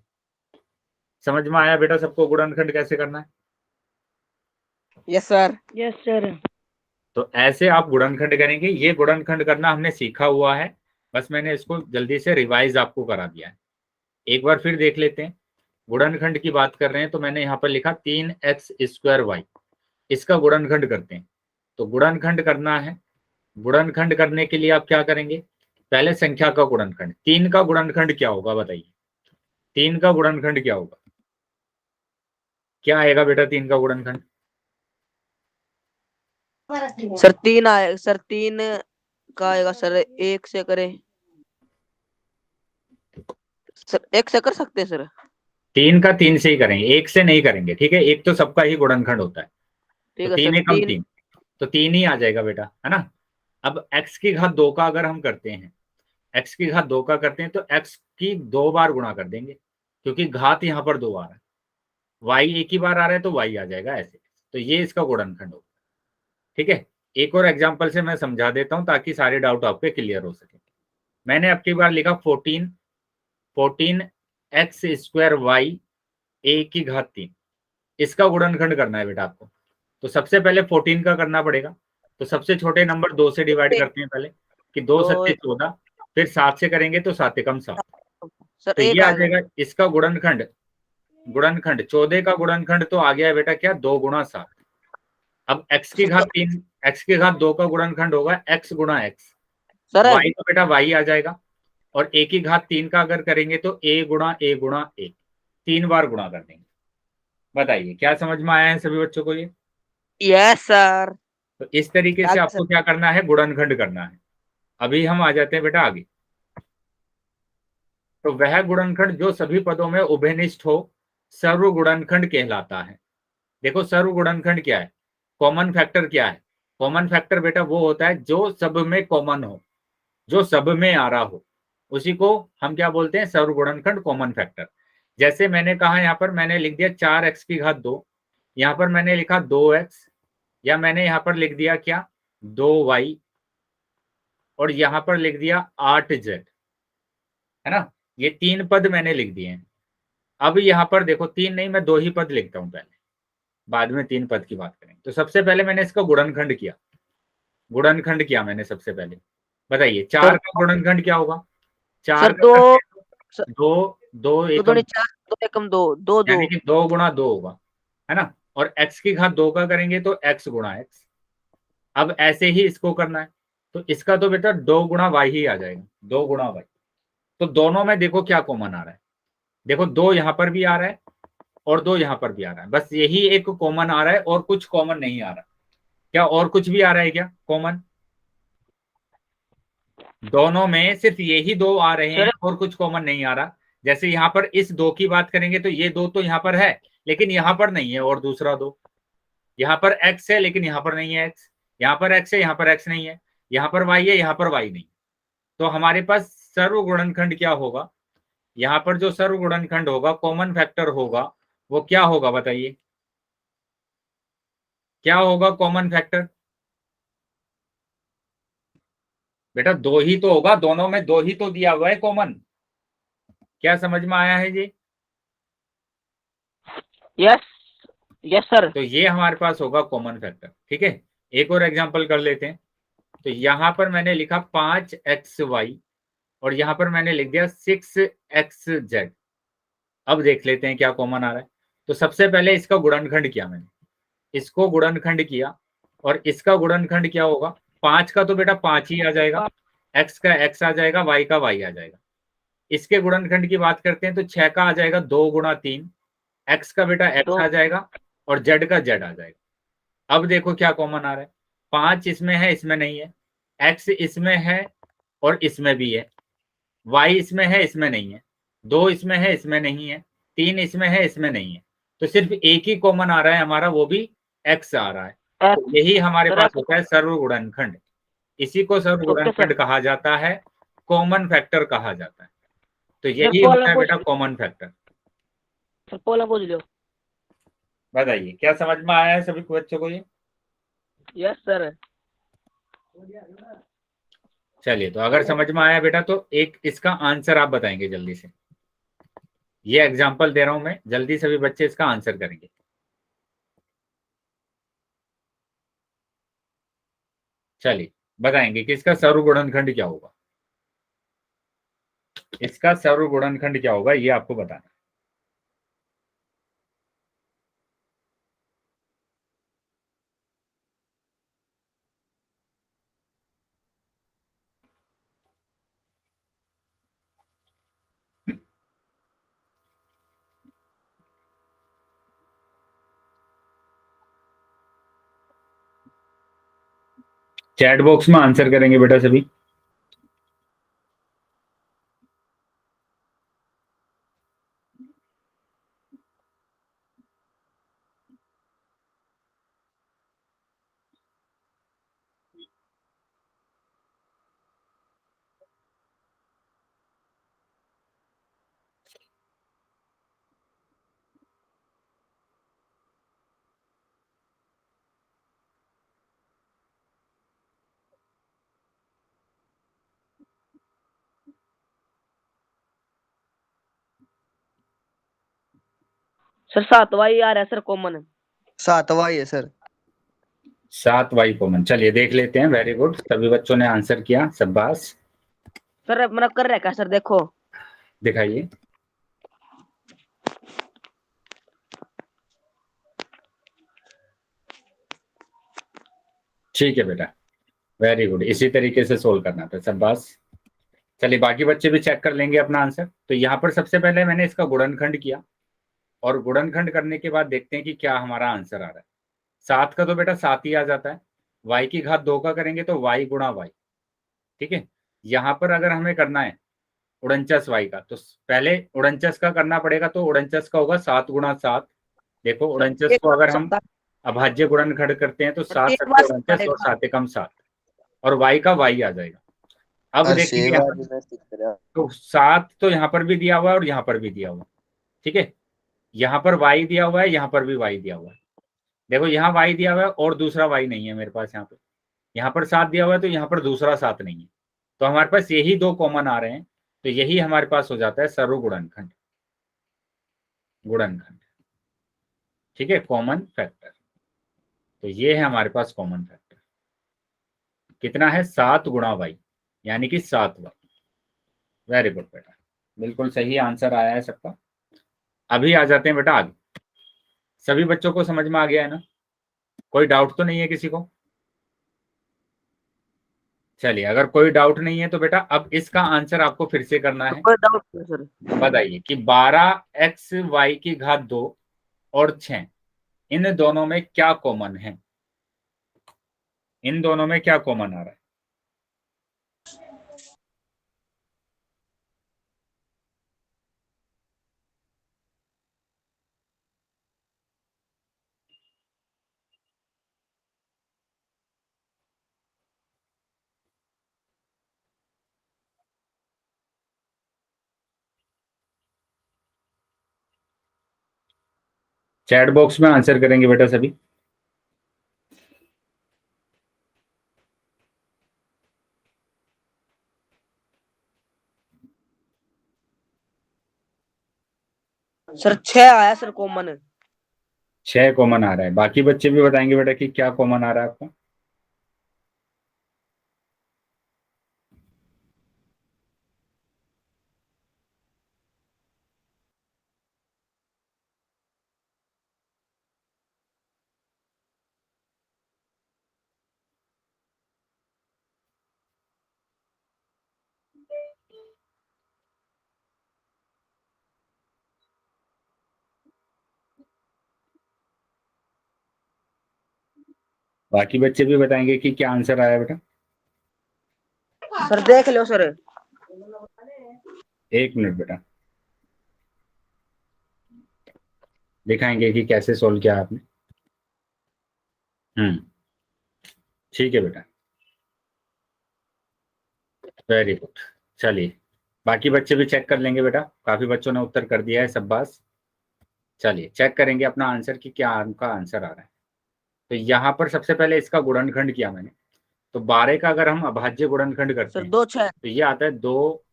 समझ में आया बेटा सबको गुणनखंड कैसे करना है? Yes sir. Yes, sir. तो ऐसे आप गुणनखंड करेंगे। ये गुणनखंड करना हमने सीखा हुआ है, बस मैंने इसको जल्दी से रिवाइज आपको करा दिया है। एक बार फिर देख लेते हैं। गुणनखंड की बात कर रहे हैं तो मैंने यहाँ पर लिखा 3x²y, इसका गुणनखंड करते हैं। तो गुणनखंड करना है, गुणनखंड करने के लिए आप क्या करेंगे? पहले संख्या का गुणनखंड, 3 का गुणनखंड क्या होगा बताइए? 3 का गुणनखंड क्या होगा? क्या आएगा बेटा 3 का गुणनखंड? सर 3 आए सर, 3 का आएगा सर, एक से करें सर, एक से कर सकते हैं सर। 3 का 3 से ही करेंगे, एक से नहीं करेंगे, ठीक है। एक तो सबका ही गुणनखंड होता है, तो ठीक है 3 सर। एकम 3 3, तो 3 ही आ जाएगा बेटा, है ना। अब x की घात 2 का अगर हम करते हैं, x की घात 2 का करते हैं तो x की 2 बार गुणा कर देंगे, क्योंकि घात यहाँ पर 2 आ रहा है, y एक ही बार आ रहा है तो y आ जाएगा ऐसे। तो ये इसका गुणनखंड होगा, ठीक है। एक और एग्जांपल से मैं समझा देता हूं ताकि सारे डाउट आपके क्लियर हो सके। मैंने अब की बार लिखा 14x² y a की घात 3, इसका गुणनखंड करना है बेटा आपको। तो सबसे पहले 14 का करना पड़ेगा, तो सबसे छोटे नंबर 2 से डिवाइड करते हैं पहले, कि 2 तो सत्ते 14, फिर 7 से करेंगे तो 7 एकम 7, सर तो ये एक आ आएगा। जाएगा इसका गुणनखंड। गुणनखंड 14 का गुणनखंड तो आ गया है बेटा क्या? 2 गुणा 7। अब x की घात 3, x की घात 2 का गुणनखंड होगा x गुणा x, सर y तो बेटा y आ जाएगा, और a की घात 3 का अगर करेंगे तो a गुणा a गुणा a, 3 बार गुणा कर देंगे। बताइए क्या समझ में आया है सभी बच्चों को ये? Yes sir. तो इस तरीके से आपको क्या करना है? गुणनखंड करना है। अभी हम आ जाते हैं बेटा आगे। तो वह गुणनखंड जो सभी पदों में उभयनिष्ठ हो सर्व गुणनखंड कहलाता है। देखो सर्व गुणनखंड क्या है, कॉमन फैक्टर क्या है? कॉमन फैक्टर बेटा वो होता है जो सब में कॉमन हो, जो सब में आ रहा हो, उसी को हम क्या बोलते हैं? सर्व गुणनखंड, कॉमन फैक्टर। जैसे मैंने कहा, यहाँ पर मैंने लिख दिया 4x की घात 2, यहाँ पर मैंने लिखा 2x, या मैंने यहाँ पर लिख दिया क्या? 2y, और यहाँ पर लिख दिया 8z, है ना। ये 3 पद मैंने लिख दिए हैं। अब यहाँ पर देखो 3 नहीं, मैं 2 ही पद लिखता हूं पहले, बाद में 3 पद की बात करेंगे। तो सबसे पहले मैंने इसका गुणनखंड किया, गुणनखंड किया मैंने सबसे पहले। बताइए 4 सर का गुणनखंड क्या होगा? 4 सर का दो करते हैं सर, तो 2 दो एकम, दूनी 4, 2 एकम 2, 2 2। यानी कि 2 गुणा 2 होगा, है ना। और x की घात 2 का करेंगे तो x गुणा x। अब ऐसे ही इसको करना है, तो इसका तो बेटा 2 गुणा y ही आ जाएगा, 2 गुणा y। तो दोनों में देखो क्या कॉमन आ रहा है, देखो 2 यहाँ पर भी आ रहा है और 2 यहाँ पर भी आ रहा है, बस यही एक कॉमन आ रहा है और कुछ कॉमन नहीं आ रहा। क्या और कुछ भी आ रहा है क्या कॉमन? दोनों में सिर्फ यही 2 आ रहे हैं सर और कुछ कॉमन नहीं आ रहा। जैसे यहाँ पर इस 2 की बात करेंगे तो ये 2 तो यहाँ पर है लेकिन यहाँ पर नहीं है, और दूसरा 2 यहाँ पर x है लेकिन यहाँ पर नहीं है x, यहाँ पर x है यहाँ पर x नहीं है, यहाँ पर y है यहाँ पर y नहीं। तो हमारे पास सर्व गुणनखंड क्या होगा? यहाँ पर जो सर्व गुणनखंड होगा, कॉमन फैक्टर होगा, वो क्या होगा बताइए? क्या होगा कॉमन फैक्टर? बेटा 2 ही तो होगा, दोनों में 2 ही तो दिया हुआ है कॉमन। क्या समझ में आया है जी? Yes yes sir. तो ये हमारे पास होगा कॉमन फैक्टर। ठीक है, एक और एग्जांपल कर लेते हैं। तो यहां पर मैंने लिखा 5xy और यहां पर मैंने लिख दिया 6xz। अब देख लेते हैं क्या कॉमन आ रहा है। तो सबसे पहले इसका गुणनखंड किया मैंने, इसको गुणनखंड किया और इसका गुणनखंड क्या होगा। 5 का तो बेटा 5 ही आ जाएगा, x का x आ जाएगा, y का y आ जाएगा। इसके गुणनखंड की बात करते हैं तो 6 का आ जाएगा 2 × 3, x का बेटा x आ जाएगा और z का z आ जाएगा। अब देखो क्या कॉमन आ रहा है। 5 इसमें है, इसमें नहीं है, x इसमें है और इसमें भी है, y इसमें है, इसमें नहीं है, 2 इसमें है, इसमें नहीं है, 3 इसमें है, इसमें नहीं है। तो सिर्फ एक ही कॉमन आ रहा है हमारा, वो भी x आ रहा है। तो यही हमारे पास होता है सर्वगुणनखंड। इसी को सर्वगुणनखंड कहा जाता है, कॉमन फैक्टर कहा जाता है। तो यही होता है बेटा कॉमन फैक्टर। बताइए क्या समझ में आया है सभी बच्चों को ये? Yes sir. चलिए, तो अगर समझ में आया बेटा तो एक इसका आंसर आप बताएंगे जल्दी से। ये एग्जांपल दे रहा हूं मैं, जल्दी सभी बच्चे इसका आंसर करेंगे। चलिए बताएंगे कि इसका सर्वगुणनखंड क्या होगा। इसका सर्वगुणनखंड क्या होगा ये आपको बताना। चैट बॉक्स में आंसर करेंगे बेटा सभी। सर 7वां ही आ रहा है सर कॉमन। 7वां ही है सर। 7y common. चलिए देख लेते हैं। वेरी गुड, सभी बच्चों ने आंसर किया, शाबाश। सर मेरा कर रहा है क्या सर, देखो। दिखाइए। ठीक है बेटा, वेरी गुड, इसी तरीके से सोल्व करना था, शाबाश। चलिए बाकी बच्चे भी चेक कर लेंगे अपना आंसर। तो यहाँ पर सबसे पहले मैंने इसका गुणनखंड किया और गुणनखंड करने के बाद देखते हैं कि क्या हमारा आंसर आ रहा है। 7 का तो बेटा 7 ही आ जाता है, y की घात 2 का करेंगे तो y गुणा y। ठीक है, यहाँ पर अगर हमें करना है उड़नचस y का तो पहले उड़नचस का करना पड़ेगा। तो उड़नचस का होगा 7 × 7। देखो उड़नचस को अगर हम अभाज्य गुणनखंड करते हैं तो 7 सत्ते उड़नचस और 7 एकम 7 और y का y आ जाएगा। अब देखेंगे यहाँ पर तो 7 तो यहाँ पर भी दिया हुआ है और यहाँ पर भी दिया हुआ है। ठीक है, यहाँ पर y दिया हुआ है, यहाँ पर भी y दिया हुआ है। देखो यहाँ y दिया हुआ है और दूसरा y नहीं है मेरे पास। यहाँ पर 7 दिया हुआ है तो यहाँ पर दूसरा 7 नहीं है। तो हमारे पास यही दो कॉमन आ रहे हैं। तो यही हमारे पास हो जाता है सर्वगुणनखंड, गुणनखंड। ठीक है, कॉमन फैक्टर। तो ये है हमारे पास कॉमन फैक्टर। कितना है? 7 × y, यानी कि 7y। वेरी गुड बेटा, बिल्कुल सही आंसर आया है सबका। अभी आ जाते हैं बेटा आगे। सभी बच्चों को समझ में आ गया है ना? कोई डाउट तो नहीं है किसी को? चलिए, अगर कोई डाउट नहीं है तो बेटा अब इसका आंसर आपको फिर से करना है। कोई डाउट नहीं सर। बताइए कि 12xy की घात 2 और 6 इन दोनों में क्या कॉमन है? इन दोनों में क्या कॉमन आ रहा है? चैट बॉक्स में आंसर करेंगे बेटा सभी। सर 6 आया सर कॉमन। 6 कॉमन आ रहा है। बाकी बच्चे भी बताएंगे बेटा कि क्या कॉमन आ रहा है आपको। बाकी बच्चे भी बताएंगे कि क्या आंसर आया बेटा। सर देख लो सर। 1 मिनट बेटा, दिखाएंगे कि कैसे सोल्व किया आपने। ठीक है बेटा, वेरी गुड। चलिए, बाकी बच्चे भी चेक कर लेंगे बेटा। काफी बच्चों ने उत्तर कर दिया है सब बास। चलिए चेक करेंगे अपना आंसर कि क्या उनका आंसर आ रहा है। तो यहाँ पर सबसे पहले इसका गुणनखंड किया मैंने। तो 12 का अगर हम अभाज्य गुणनखंड करते सर हैं 2 6। तो ये आता है 2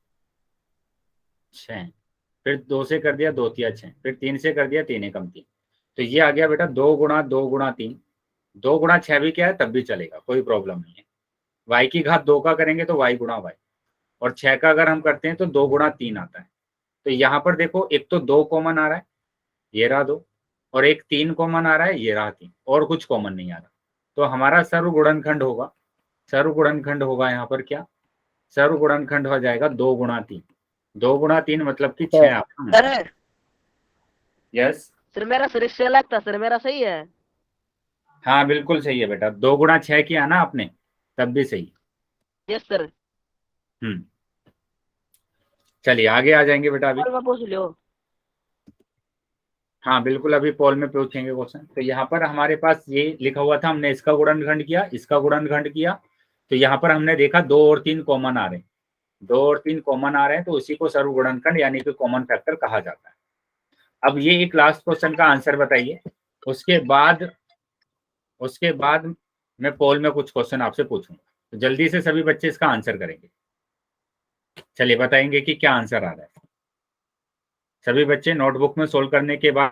6। फिर 2 से कर दिया 2 तिया 6, फिर 3 से कर दिया 3 एकम 3। तो ये आ गया बेटा 2 गुणा 2 गुणा 3। 2 गुणा 6 भी क्या है तब भी चलेगा, कोई प्रॉब्लम नहीं है। y की घात 2 का करेंगे तो y गुणा y, और 6 का अगर हम करते हैं तो 2 गुणा 3 आता है। तो यहाँ पर देखो, एक तो 2 कॉमन आ रहा है, ये रहा 2, और एक 3 कॉमन आ रहा है, ये रहा 3, और कुछ कॉमन नहीं आ रहा। तो हमारा सर्वगुणनखंड होगा, सर्वगुणनखंड होगा यहाँ पर क्या, सर्वगुणनखंड हो जाएगा 2 गुणा 3। 2 गुणा 3 मतलब कि 6 आपका आंसर। सर यस, सर मेरा सर इससे अलग था सर, मेरा सही है। हाँ बिल्कुल सही है बेटा। 2 गुणा 6 किया ना आपने, तब भी सही। Yes sir. हम्म चलिए आगे आ जाएंगे बेटा अभी। और मैं पूछ लियो। हाँ बिल्कुल, अभी पोल में पूछेंगे क्वेश्चन। तो यहाँ पर हमारे पास ये लिखा हुआ था, हमने इसका गुणनखंड किया, इसका गुणनखंड किया। तो यहाँ पर हमने देखा 2 और 3 कॉमन आ रहे हैं, 2 और 3 कॉमन आ रहे हैं, तो उसी को सर्वगुणनखंड यानी कि कॉमन फैक्टर कहा जाता है। अब ये एक लास्ट क्वेश्चन का आंसर बताइए, उसके बाद मैं पोल में कुछ क्वेश्चन आपसे पूछूंगा, तो जल्दी से सभी बच्चे इसका आंसर करेंगे। चलिए बताएंगे कि क्या आंसर आ रहा है। सभी बच्चे नोटबुक में सोल्व करने के बाद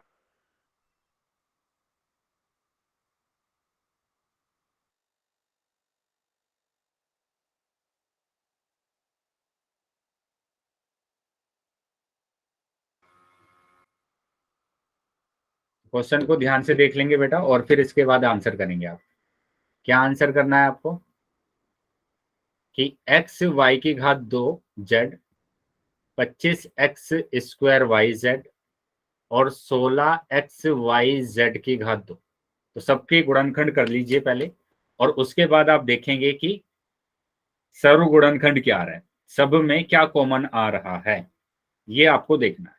क्वेश्चन को ध्यान से देख लेंगे बेटा, और फिर इसके बाद आंसर करेंगे आप। क्या आंसर करना है आपको कि एक्स वाई की घात 2 जेड, 25x² YZ और 16xYZ की घात 2। तो सबके गुणनखंड कर लीजिए पहले, और उसके बाद आप देखेंगे कि सर्वगुणनखंड क्या आ रहा है, सब में क्या कॉमन आ रहा है, ये आपको देखना है।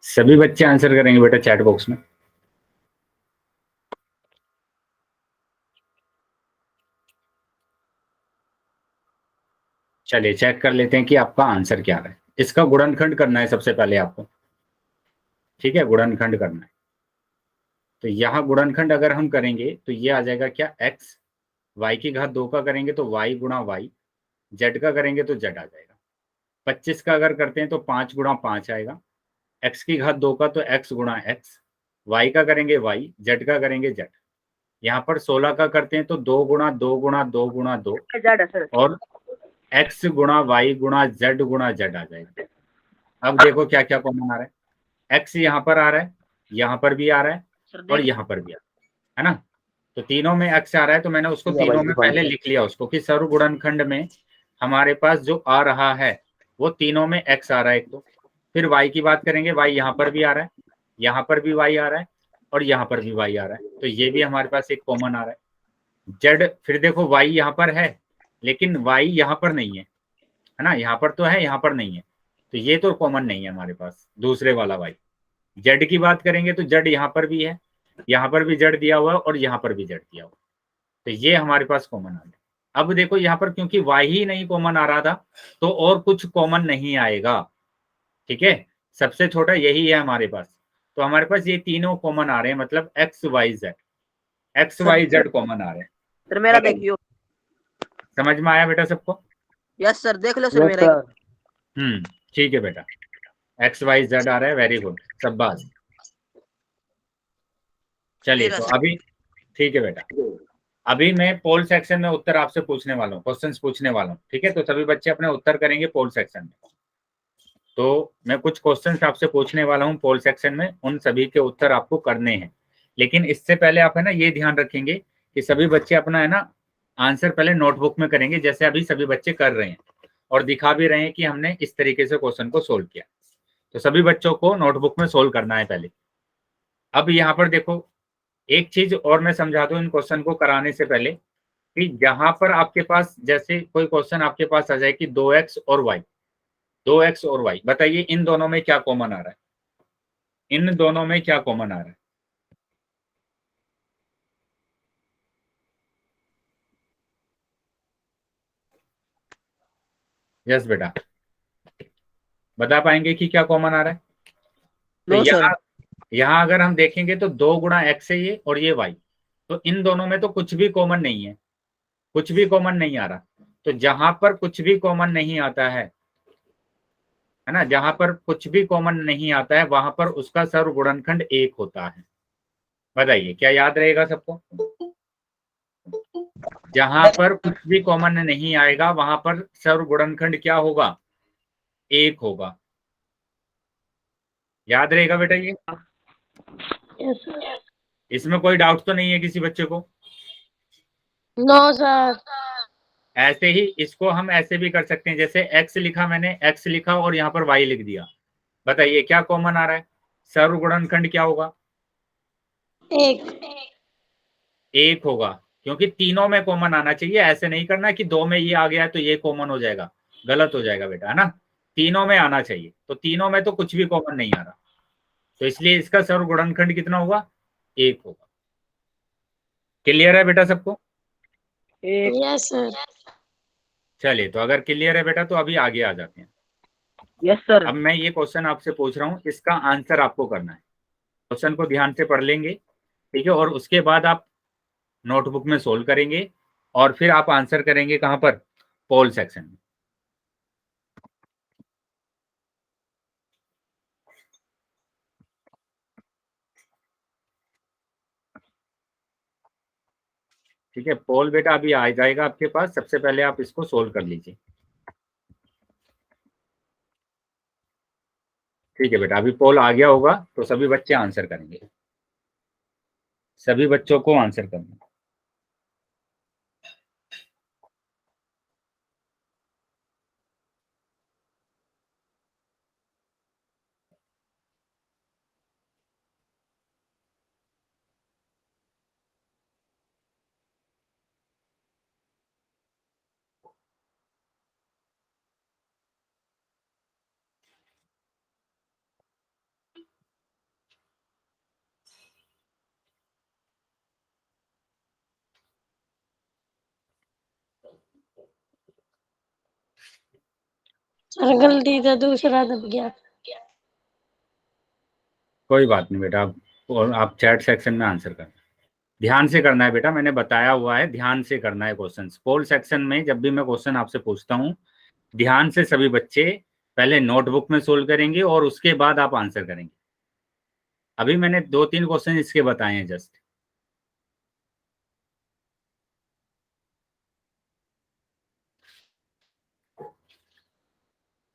सभी बच्चे आंसर करेंगे बेटा चैट बॉक्स में। चलिए चेक कर लेते हैं कि आपका आंसर क्या है। इसका गुणनखंड करना है सबसे पहले आपको, ठीक है, गुणनखंड करना है। तो यहाँ गुणनखंड अगर हम करेंगे तो ये आ जाएगा क्या, x, y की घात 2 का करेंगे तो y गुणा y, z का करेंगे तो z आ जाएगा। 25 का अगर करते हैं तो 5 गुणा 5 आएगा, x की घात 2 का तो x गुणा x, y का करेंगे y, z का करेंगे z। यहाँ पर 16 का करते हैं तो 2 गुणा 2 गुणा 2 गुणा 2, जेड है सर। और x गुणा वाई गुणा z गुणा z आ जाएगा। अब देखो क्या क्या कॉमन आ रहा है, x यहाँ पर आ रहा है, यहाँ पर भी आ रहा है और यहाँ पर भी आ रहा है ना। तो तीनों में x आ रहा है, तो मैंने उसको तीनों में पहले लिख लिया उसको कि सर्वगुणनखंड में हमारे पास जो आ रहा है वो तीनों में x आ रहा है एक तो। फिर y की बात करेंगे, y यहाँ पर भी आ रहा है, यहाँ पर भी y आ रहा है और यहाँ पर भी y आ रहा है, तो ये भी हमारे पास एक कॉमन आ रहा है। z, फिर देखो y यहाँ पर है लेकिन y यहाँ पर नहीं है ना, यहाँ पर तो है, यहाँ पर नहीं है, तो ये तो कॉमन नहीं है हमारे पास दूसरे वाला y। z की बात करेंगे तो z यहाँ पर भी है, यहाँ पर भी z दिया हुआ है और यहाँ पर भी z दिया हुआ है, तो ये हमारे पास कॉमन आ गया। अब देखो यहाँ पर क्योंकि y ही नहीं कॉमन आ रहा था तो और कुछ कॉमन नहीं आएगा, ठीक है, सबसे छोटा यही है हमारे पास। तो हमारे पास ये तीनों कॉमन आ रहे हैं, मतलब एक्स वाई जेड कॉमन आ रहे हैं। सर मेरा देखियो। समझ में आया बेटा सबको? यस सर, देख लो सर मेरा। ठीक है बेटा, एक्स वाई जेड आ रहा है, वेरी गुड, शाबाश। चलिए तो अभी ठीक है बेटा, अभी मैं पोल सेक्शन में उत्तर आपसे पूछने वाला हूँ, क्वेश्चंस पूछने वाला हूँ, ठीक है, तो सभी बच्चे अपने उत्तर करेंगे पोल सेक्शन में। तो मैं कुछ क्वेश्चंस आपसे पूछने वाला हूँ पोल सेक्शन में, उन सभी के उत्तर आपको करने हैं, लेकिन इससे पहले आप है ना ये ध्यान रखेंगे कि सभी बच्चे अपना है ना आंसर पहले नोटबुक में करेंगे, जैसे अभी सभी बच्चे कर रहे हैं और दिखा भी रहे हैं कि हमने इस तरीके से क्वेश्चन को सोल्व किया। तो सभी बच्चों को नोटबुक में सोल्व करना है पहले। अब यहाँ पर देखो एक चीज और मैं समझा दूं इन क्वेश्चन को कराने से पहले, कि जहां पर आपके पास जैसे कोई क्वेश्चन आपके पास आ जाए कि 2x और y, 2x और y, बताइए इन दोनों में क्या कॉमन आ रहा है, इन दोनों में क्या कॉमन आ रहा है? यस बेटा, बता पाएंगे कि क्या कॉमन आ रहा है? तो नो सर। यहाँ अगर हम देखेंगे तो 2 गुणा एक्स है ये और ये y, तो इन दोनों में तो कुछ भी कॉमन नहीं है, कुछ भी कॉमन नहीं आ रहा। तो जहां पर कुछ भी कॉमन नहीं आता है ना, जहां पर कुछ भी कॉमन नहीं आता है वहां पर उसका सर्वगुणनखंड 1 होता है। बताइए क्या याद रहेगा सबको? जहां पर कुछ भी कॉमन नहीं आएगा वहां पर सर्वगुणनखंड क्या होगा? 1 होगा। याद रहेगा बेटा ये? Yes sir. इसमें कोई डाउट तो नहीं है किसी बच्चे को? No sir. ऐसे ही इसको हम ऐसे भी कर सकते हैं, जैसे x लिखा, मैंने x लिखा और यहाँ पर y लिख दिया, बताइए क्या कॉमन आ रहा है? सर्वगुणनखंड क्या होगा? एक होगा, क्योंकि तीनों में कॉमन आना चाहिए, ऐसे नहीं करना कि 2 में ये आ गया है तो ये कॉमन हो जाएगा, गलत हो जाएगा बेटा, है ना, तीनों में आना चाहिए। तो तीनों में तो कुछ भी कॉमन नहीं आ रहा, तो इसलिए इसका सर्वगुणनखंड कितना होगा? 1 होगा। क्लियर है बेटा सबको? Yes sir. चलिए तो अगर क्लियर है बेटा तो अभी आगे आ जाते हैं। Yes sir. अब मैं ये क्वेश्चन आपसे पूछ रहा हूँ, इसका आंसर आपको करना है, क्वेश्चन को ध्यान से पढ़ लेंगे, ठीक है, और उसके बाद आप नोटबुक में सोल्व करेंगे और फिर आप आंसर करेंगे कहां पर? पोल सेक्शन में। ठीक है, पोल बेटा अभी आ जाएगा आपके पास, सबसे पहले आप इसको सोल्व कर लीजिए। ठीक है बेटा, अभी पोल आ गया होगा तो सभी बच्चे आंसर करेंगे, सभी बच्चों को आंसर करना है। सर गलती से दूसरा दब गया। कोई बात नहीं बेटा, आप चैट सेक्शन में आंसर करना, ध्यान से करना है बेटा, मैंने बताया हुआ है ध्यान से करना है क्वेश्चन। पोल सेक्शन में जब भी मैं क्वेश्चन आपसे पूछता हूँ ध्यान से सभी बच्चे पहले नोटबुक में सोल्व करेंगे और उसके बाद आप आंसर करेंगे। अभी मैंने 2-3 क्वेश्चन इसके बताए हैं जस्ट।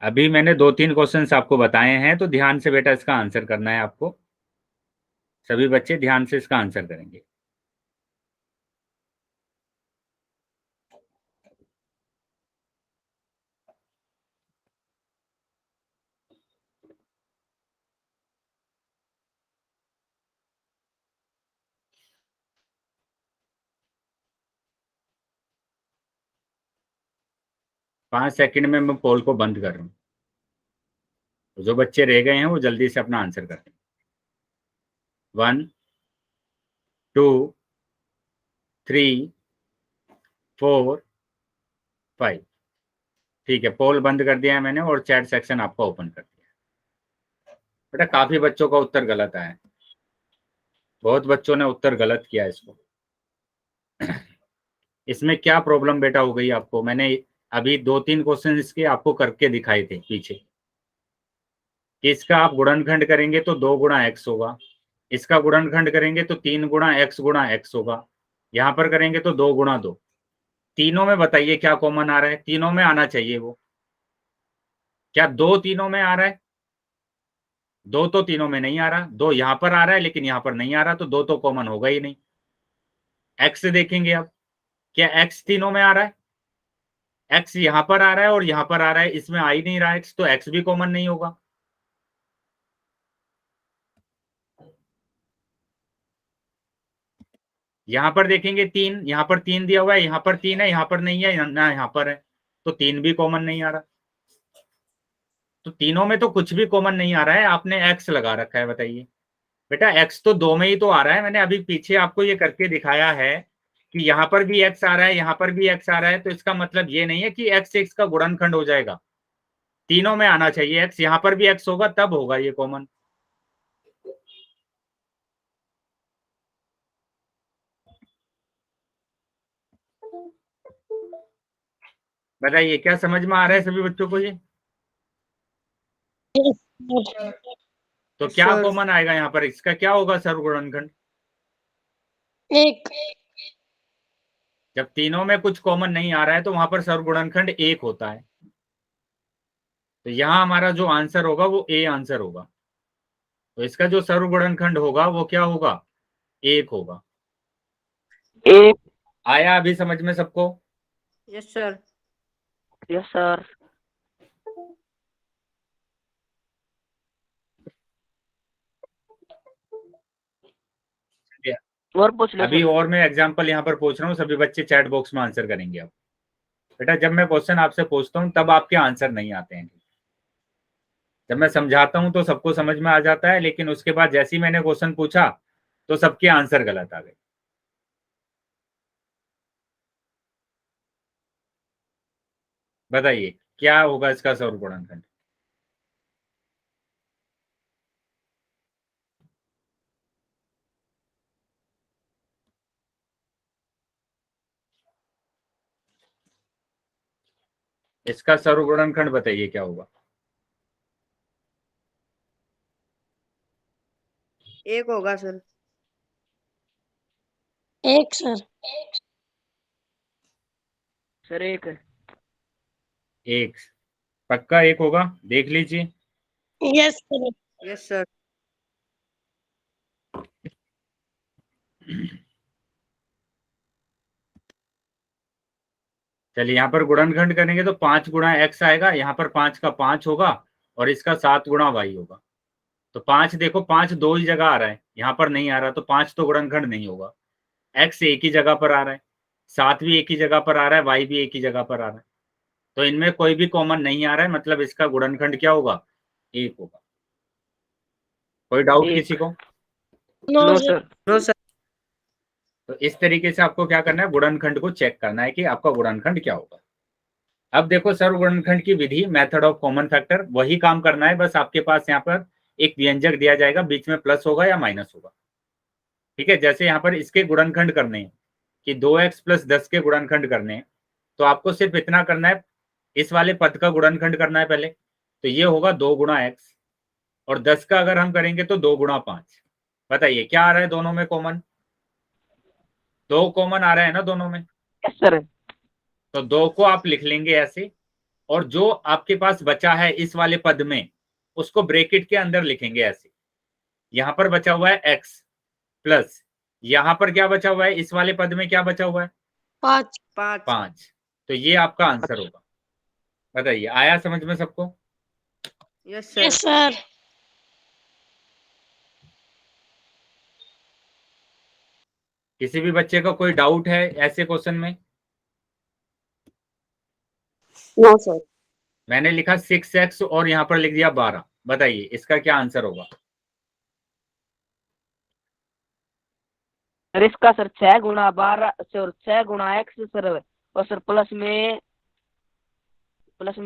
अभी मैंने 2-3 क्वेश्चंस आपको बताए हैं, तो ध्यान से बेटा इसका आंसर करना है आपको। सभी बच्चे ध्यान से इसका आंसर करेंगे। पांच सेकंड में मैं पोल को बंद कर रहा हूँ। जो बच्चे रह गए हैं वो जल्दी से अपना आंसर कर दें। 1 2 3 4 5। ठीक है, पोल बंद कर दिया है मैंने और चैट सेक्शन आपका ओपन कर दिया। बेटा काफी बच्चों का उत्तर गलत आया है, बहुत बच्चों ने उत्तर गलत किया इसको। इसमें क्या प्रॉब्लम बेटा हो गई आपको? मैंने अभी 2-3 क्वेश्चन इसके आपको करके दिखाए थे पीछे कि इसका आप गुणनखंड करेंगे तो 2 गुणा एक्स होगा, इसका गुणनखंड करेंगे तो 3 गुणा एक्स होगा, यहां पर करेंगे तो 2 गुणा 2। तीनों में बताइए क्या कॉमन आ रहा है? तीनों में आना चाहिए वो। क्या 2 तीनों में आ रहा है? 2 तो तीनों में नहीं आ रहा। 2 यहां पर आ रहा है लेकिन यहां पर नहीं आ रहा, तो 2 तो कॉमन होगा ही नहीं। एक्स से देखेंगे अब, क्या एक्स तीनों में आ रहा है? एक्स यहां पर आ रहा है और यहां पर आ रहा है, इसमें आ ही नहीं रहा एक्स, तो एक्स भी कॉमन नहीं होगा। यहां पर देखेंगे 3, यहां पर 3 दिया हुआ है, यहां पर 3 है, यहां पर नहीं है ना, यहां पर है, तो 3 भी कॉमन नहीं आ रहा। तो तीनों में तो कुछ भी कॉमन नहीं आ रहा है, आपने एक्स लगा रखा है। बताइए बेटा, एक्स तो 2 में ही तो आ रहा है। मैंने अभी पीछे आपको ये करके दिखाया है कि यहां पर भी एक्स आ रहा है, यहां पर भी एक्स आ रहा है, तो इसका मतलब ये नहीं है कि एक्स एक्स का गुणनखंड हो जाएगा। तीनों में आना चाहिए एक्स, यहां पर भी एक्स होगा तब होगा ये कॉमन। बताइए क्या समझ में आ रहा है सभी बच्चों को ये? तो क्या सर कॉमन आएगा यहाँ पर? इसका क्या होगा सर्वगुणनखंड? एक। जब तीनों में कुछ कॉमन नहीं आ रहा है तो वहां पर सर्वगुणनखंड 1 होता है। तो यहाँ हमारा जो आंसर होगा वो ए आंसर होगा। तो इसका जो सर्वगुणनखंड होगा वो क्या होगा? 1 होगा। एक। आया अभी समझ में सबको? Yes sir. Yes sir. और पूछ लो अभी सर। और मैं एग्जांपल यहाँ पर पूछ रहा हूँ, सभी बच्चे चैट बॉक्स में आंसर करेंगे। अब बेटा जब मैं क्वेश्चन आपसे पूछता हूँ तब आपके आंसर नहीं आते हैं। जब मैं समझाता हूँ तो सबको समझ में आ जाता है, लेकिन उसके बाद जैसे ही मैंने क्वेश्चन पूछा तो सबके आंसर गलत आ गए। बताइए क्या होगा इसका सर्वगुणनखंड? इसका सर्वगुणनखंड बताइए क्या होगा? एक होगा सर। एक सर। सर एक है। 1 पक्का 1 होगा, देख लीजिए। Yes sir. Yes sir. चलिए यहाँ पर गुणनखंड करेंगे तो 5 गुणा एक्स आएगा, यहाँ पर 5 का 5 होगा और इसका 7 गुणा वाई होगा। तो 5 देखो, 5 दो ही जगह आ रहा है, यहाँ पर नहीं आ रहा, तो 5 तो गुणनखंड नहीं होगा। एक्स एक ही जगह पर आ रहा है, 7 भी एक ही जगह पर आ रहा है, वाई भी एक ही जगह पर आ रहा है, तो इनमें कोई भी कॉमन नहीं आ रहा है, मतलब इसका गुणनखंड क्या होगा? 1 होगा। कोई डाउट किसी को? No no sir. Sir. No sir. तो इस तरीके से आपको क्या करना है, गुणनखंड को चेक करना है कि आपका गुणनखंड क्या होगा। अब देखो सर्वगुणनखंड की विधि, मेथड ऑफ कॉमन फैक्टर, वही काम करना है, बस आपके पास यहाँ पर एक व्यंजक दिया जाएगा, बीच में प्लस होगा या माइनस होगा। ठीक है, जैसे यहाँ पर इसके गुणनखंड करने हैं कि 2x + 10 के गुणनखंड करने हैं, तो आपको सिर्फ इतना करना है, इस वाले पद का गुणनखंड करना है पहले। तो ये होगा 2 गुणा एक्स, और 10 का अगर हम करेंगे तो 2 गुणा 5। बताइए क्या आ रहा है दोनों में कॉमन? 2 कॉमन आ रहा है ना दोनों में। Yes sir. तो 2 को आप लिख लेंगे ऐसे, और जो आपके पास बचा है इस वाले पद में उसको ब्रैकेट के अंदर लिखेंगे ऐसे। यहां पर बचा हुआ है x प्लस यहां पर क्या बचा हुआ है, इस वाले पद में क्या बचा हुआ है 5 5। तो ये आपका आंसर होगा। बताइए, आया समझ में सबको? Yes yes sir. सर। किसी भी बच्चे का कोई डाउट है ऐसे क्वेश्चन में? No sir. मैंने लिखा 6x और यहाँ पर लिख दिया 12। बताइए इसका क्या आंसर होगा? सर इसका सर 6 गुणा 12 सर 6 गुणा x सर, और सर प्लस में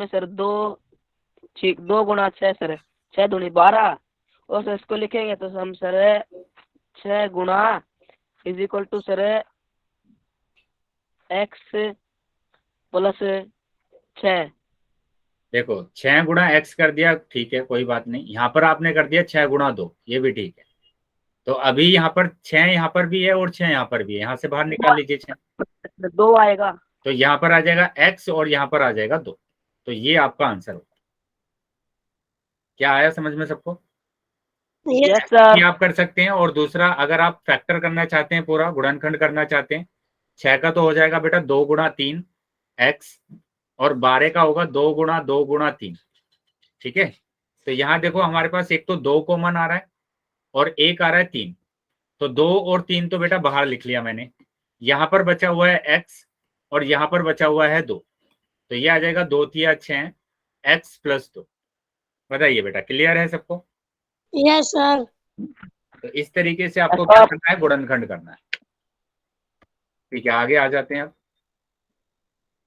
सर 2, ठीक 2 गुणा 6 सर 6 दूनी 12, और सर इसको लिखेंगे तो हम सर 6 गुणा is equal to sir x plus 6। देखो 6 गुणा x कर दिया, ठीक है कोई बात नहीं। यहाँ पर आपने कर दिया 6 गुणा 2, ये भी ठीक है। तो अभी यहाँ पर 6 यहाँ पर भी है और 6 यहाँ पर भी है, यहाँ से बाहर निकाल लीजिए 6। 2 आएगा। तो यहाँ पर आ जाएगा x और यहाँ पर आ जाएगा 2। तो ये आपका आंसर होगा। क्या आया समझ में सबको? यस यस ये सर। आप कर सकते हैं। और दूसरा, अगर आप फैक्टर करना चाहते हैं, पूरा गुणनखंड करना चाहते हैं, 6 का तो हो जाएगा बेटा 2 गुणा 3 x, और 12 का होगा 2 गुणा 2 गुणा 3। ठीक है, तो यहाँ देखो हमारे पास एक तो 2 कॉमन आ रहा है और एक आ रहा है 3। तो 2 और 3 तो बेटा बाहर लिख लिया मैंने। यहाँ पर बचा हुआ है x और यहाँ पर बचा हुआ है 2। तो ये आ जाएगा 2 तिया 6 x प्लस 2। बताइए बेटा, क्लियर है सबको? Yes sir. तो इस तरीके से आपको क्या करना है, गुणनखंड करना है। ठीक है, आगे आ जाते हैं अब।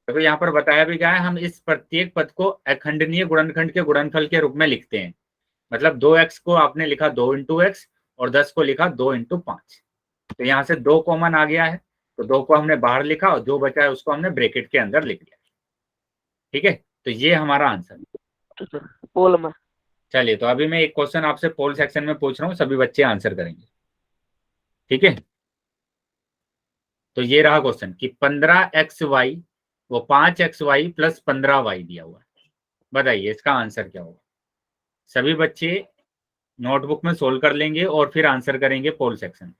तो यहाँ पर बताया भी गया है, हम इस प्रत्येक पद को अखंडनीय गुणनखंड के गुणनफल के रूप में लिखते हैं। मतलब 2x को आपने लिखा 2 इंटू एक्स और 10 को लिखा 2 इंटू 5। तो यहाँ से 2 कॉमन आ गया है, तो 2 को हमने बाहर लिखा और जो बचा है उसको हमने ब्रैकेट के अंदर लिख दिया। ठीक है, तो ये हमारा आंसर। पोल में। चलिए, तो अभी मैं एक क्वेश्चन आपसे पोल सेक्शन में पूछ रहा हूँ, सभी बच्चे आंसर करेंगे। ठीक है, तो ये रहा क्वेश्चन कि 15xy वो 5xy प्लस 15y दिया हुआ है। बताइए इसका आंसर क्या होगा? सभी बच्चे नोटबुक में सोल्व कर लेंगे और फिर आंसर करेंगे पोल सेक्शन।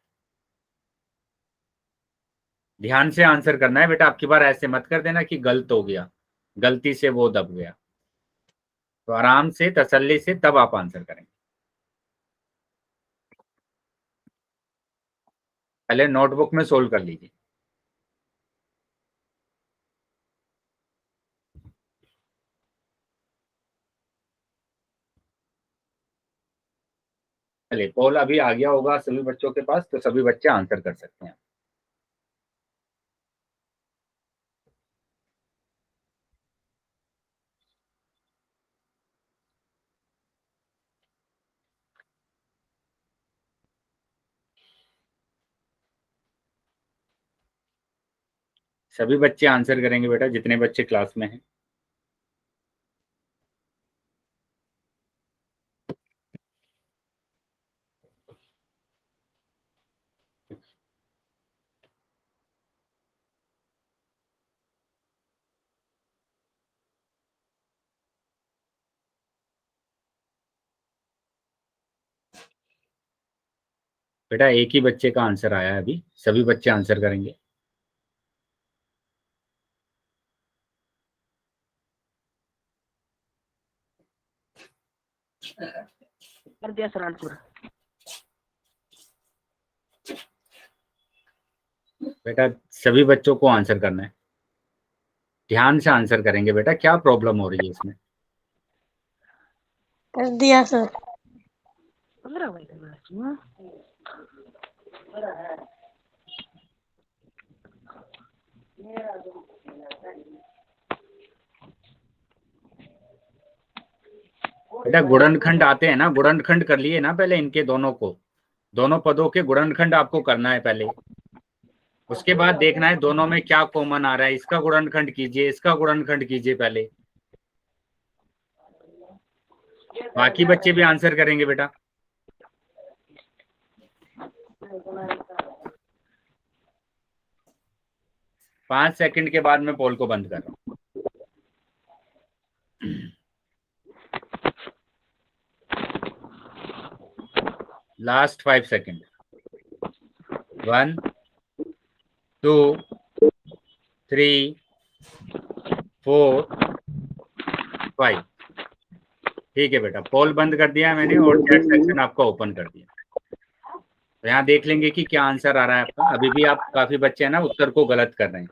ध्यान से आंसर करना है बेटा, आपकी बार ऐसे मत कर देना कि गलत हो गया, गलती से वो दब गया। तो आराम से तसल्ली से तब आप आंसर करेंगे। पहले नोटबुक में सोल्व कर लीजिए। चलिए, पोल अभी आ गया होगा सभी बच्चों के पास, तो सभी बच्चे आंसर कर सकते हैं। सभी बच्चे आंसर करेंगे बेटा, जितने बच्चे क्लास में हैं। बेटा एक ही बच्चे का आंसर आया है अभी, सभी बच्चे आंसर करेंगे। कर दिया सर आंसर। बेटा सभी बच्चों को आंसर करना है, ध्यान से आंसर करेंगे बेटा। क्या प्रॉब्लम हो रही है इसमें? कर दिया सर। 15 मिनट। बेटा गुणनखंड आते हैं ना, गुणनखंड कर लिए ना पहले इनके दोनों को, दोनों पदों के गुणनखंड आपको करना है पहले। उसके बाद देखना है दोनों में क्या कॉमन आ रहा है, इसका गुणनखंड कीजिए, इसका गुणनखंड कीजिए पहले। बाकी बच्चे भी आंसर करेंगे बेटा। 5 सेकंड के बाद मैं पोल को बंद कर रहा हूँ। Last 5 second. 1 2 3 4 5। ठीक है बेटा, पोल बंद कर दिया मैंने और चैट सेक्शन आपका ओपन कर दिया। तो यहाँ देख लेंगे कि क्या आंसर आ रहा है आपका। अभी भी आप काफी बच्चे हैं ना उत्तर को गलत कर रहे हैं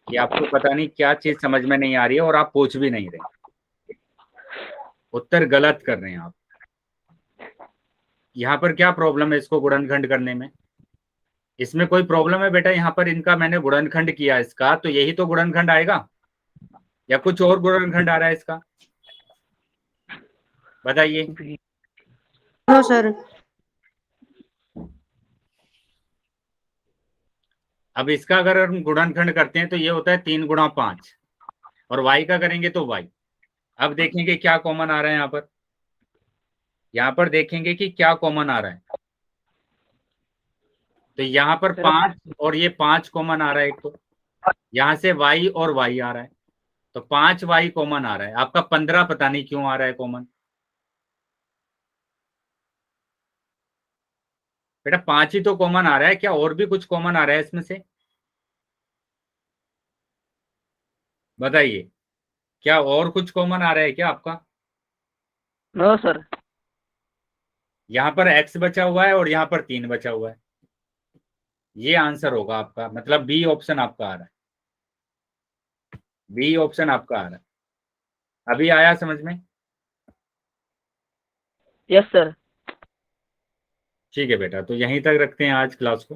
कि आपको पता नहीं क्या चीज समझ में नहीं आ रही है और आप पूछ भी नहीं रहे, उत्तर गलत कर रहे हैं आप। यहाँ पर क्या प्रॉब्लम है इसको गुणनखंड करने में? इसमें कोई प्रॉब्लम है बेटा? यहाँ पर इनका मैंने गुणनखंड किया इसका, तो यही तो गुणनखंड आएगा या कुछ और गुणनखंड आ रहा है इसका? बताइए। No sir. अब इसका अगर हम गुणनखंड करते हैं तो ये होता है 3 गुणा 5 और y का करेंगे तो y। अब देखेंगे क्या कॉमन आ रहा है यहाँ पर देखेंगे कि क्या कॉमन आ रहा है। तो यहाँ पर 5 और ये 5 कॉमन आ रहा है एक, तो यहाँ से y और y आ रहा है, तो 5y कॉमन आ रहा है। आपका 15 पता नहीं क्यों आ रहा है कॉमन। बेटा 5 ही तो कॉमन आ रहा है, क्या और भी कुछ कॉमन आ रहा है इसमें से? बताइए, क्या और कुछ कॉमन आ रहा है क्या आपका? No sir. यहाँ पर x बचा हुआ है और यहाँ पर 3 बचा हुआ है। ये आंसर होगा आपका, मतलब बी ऑप्शन आपका आ रहा है, बी ऑप्शन आपका आ रहा है। अभी आया समझ में? Yes sir. ठीक है बेटा, तो यहीं तक रखते हैं आज क्लास को।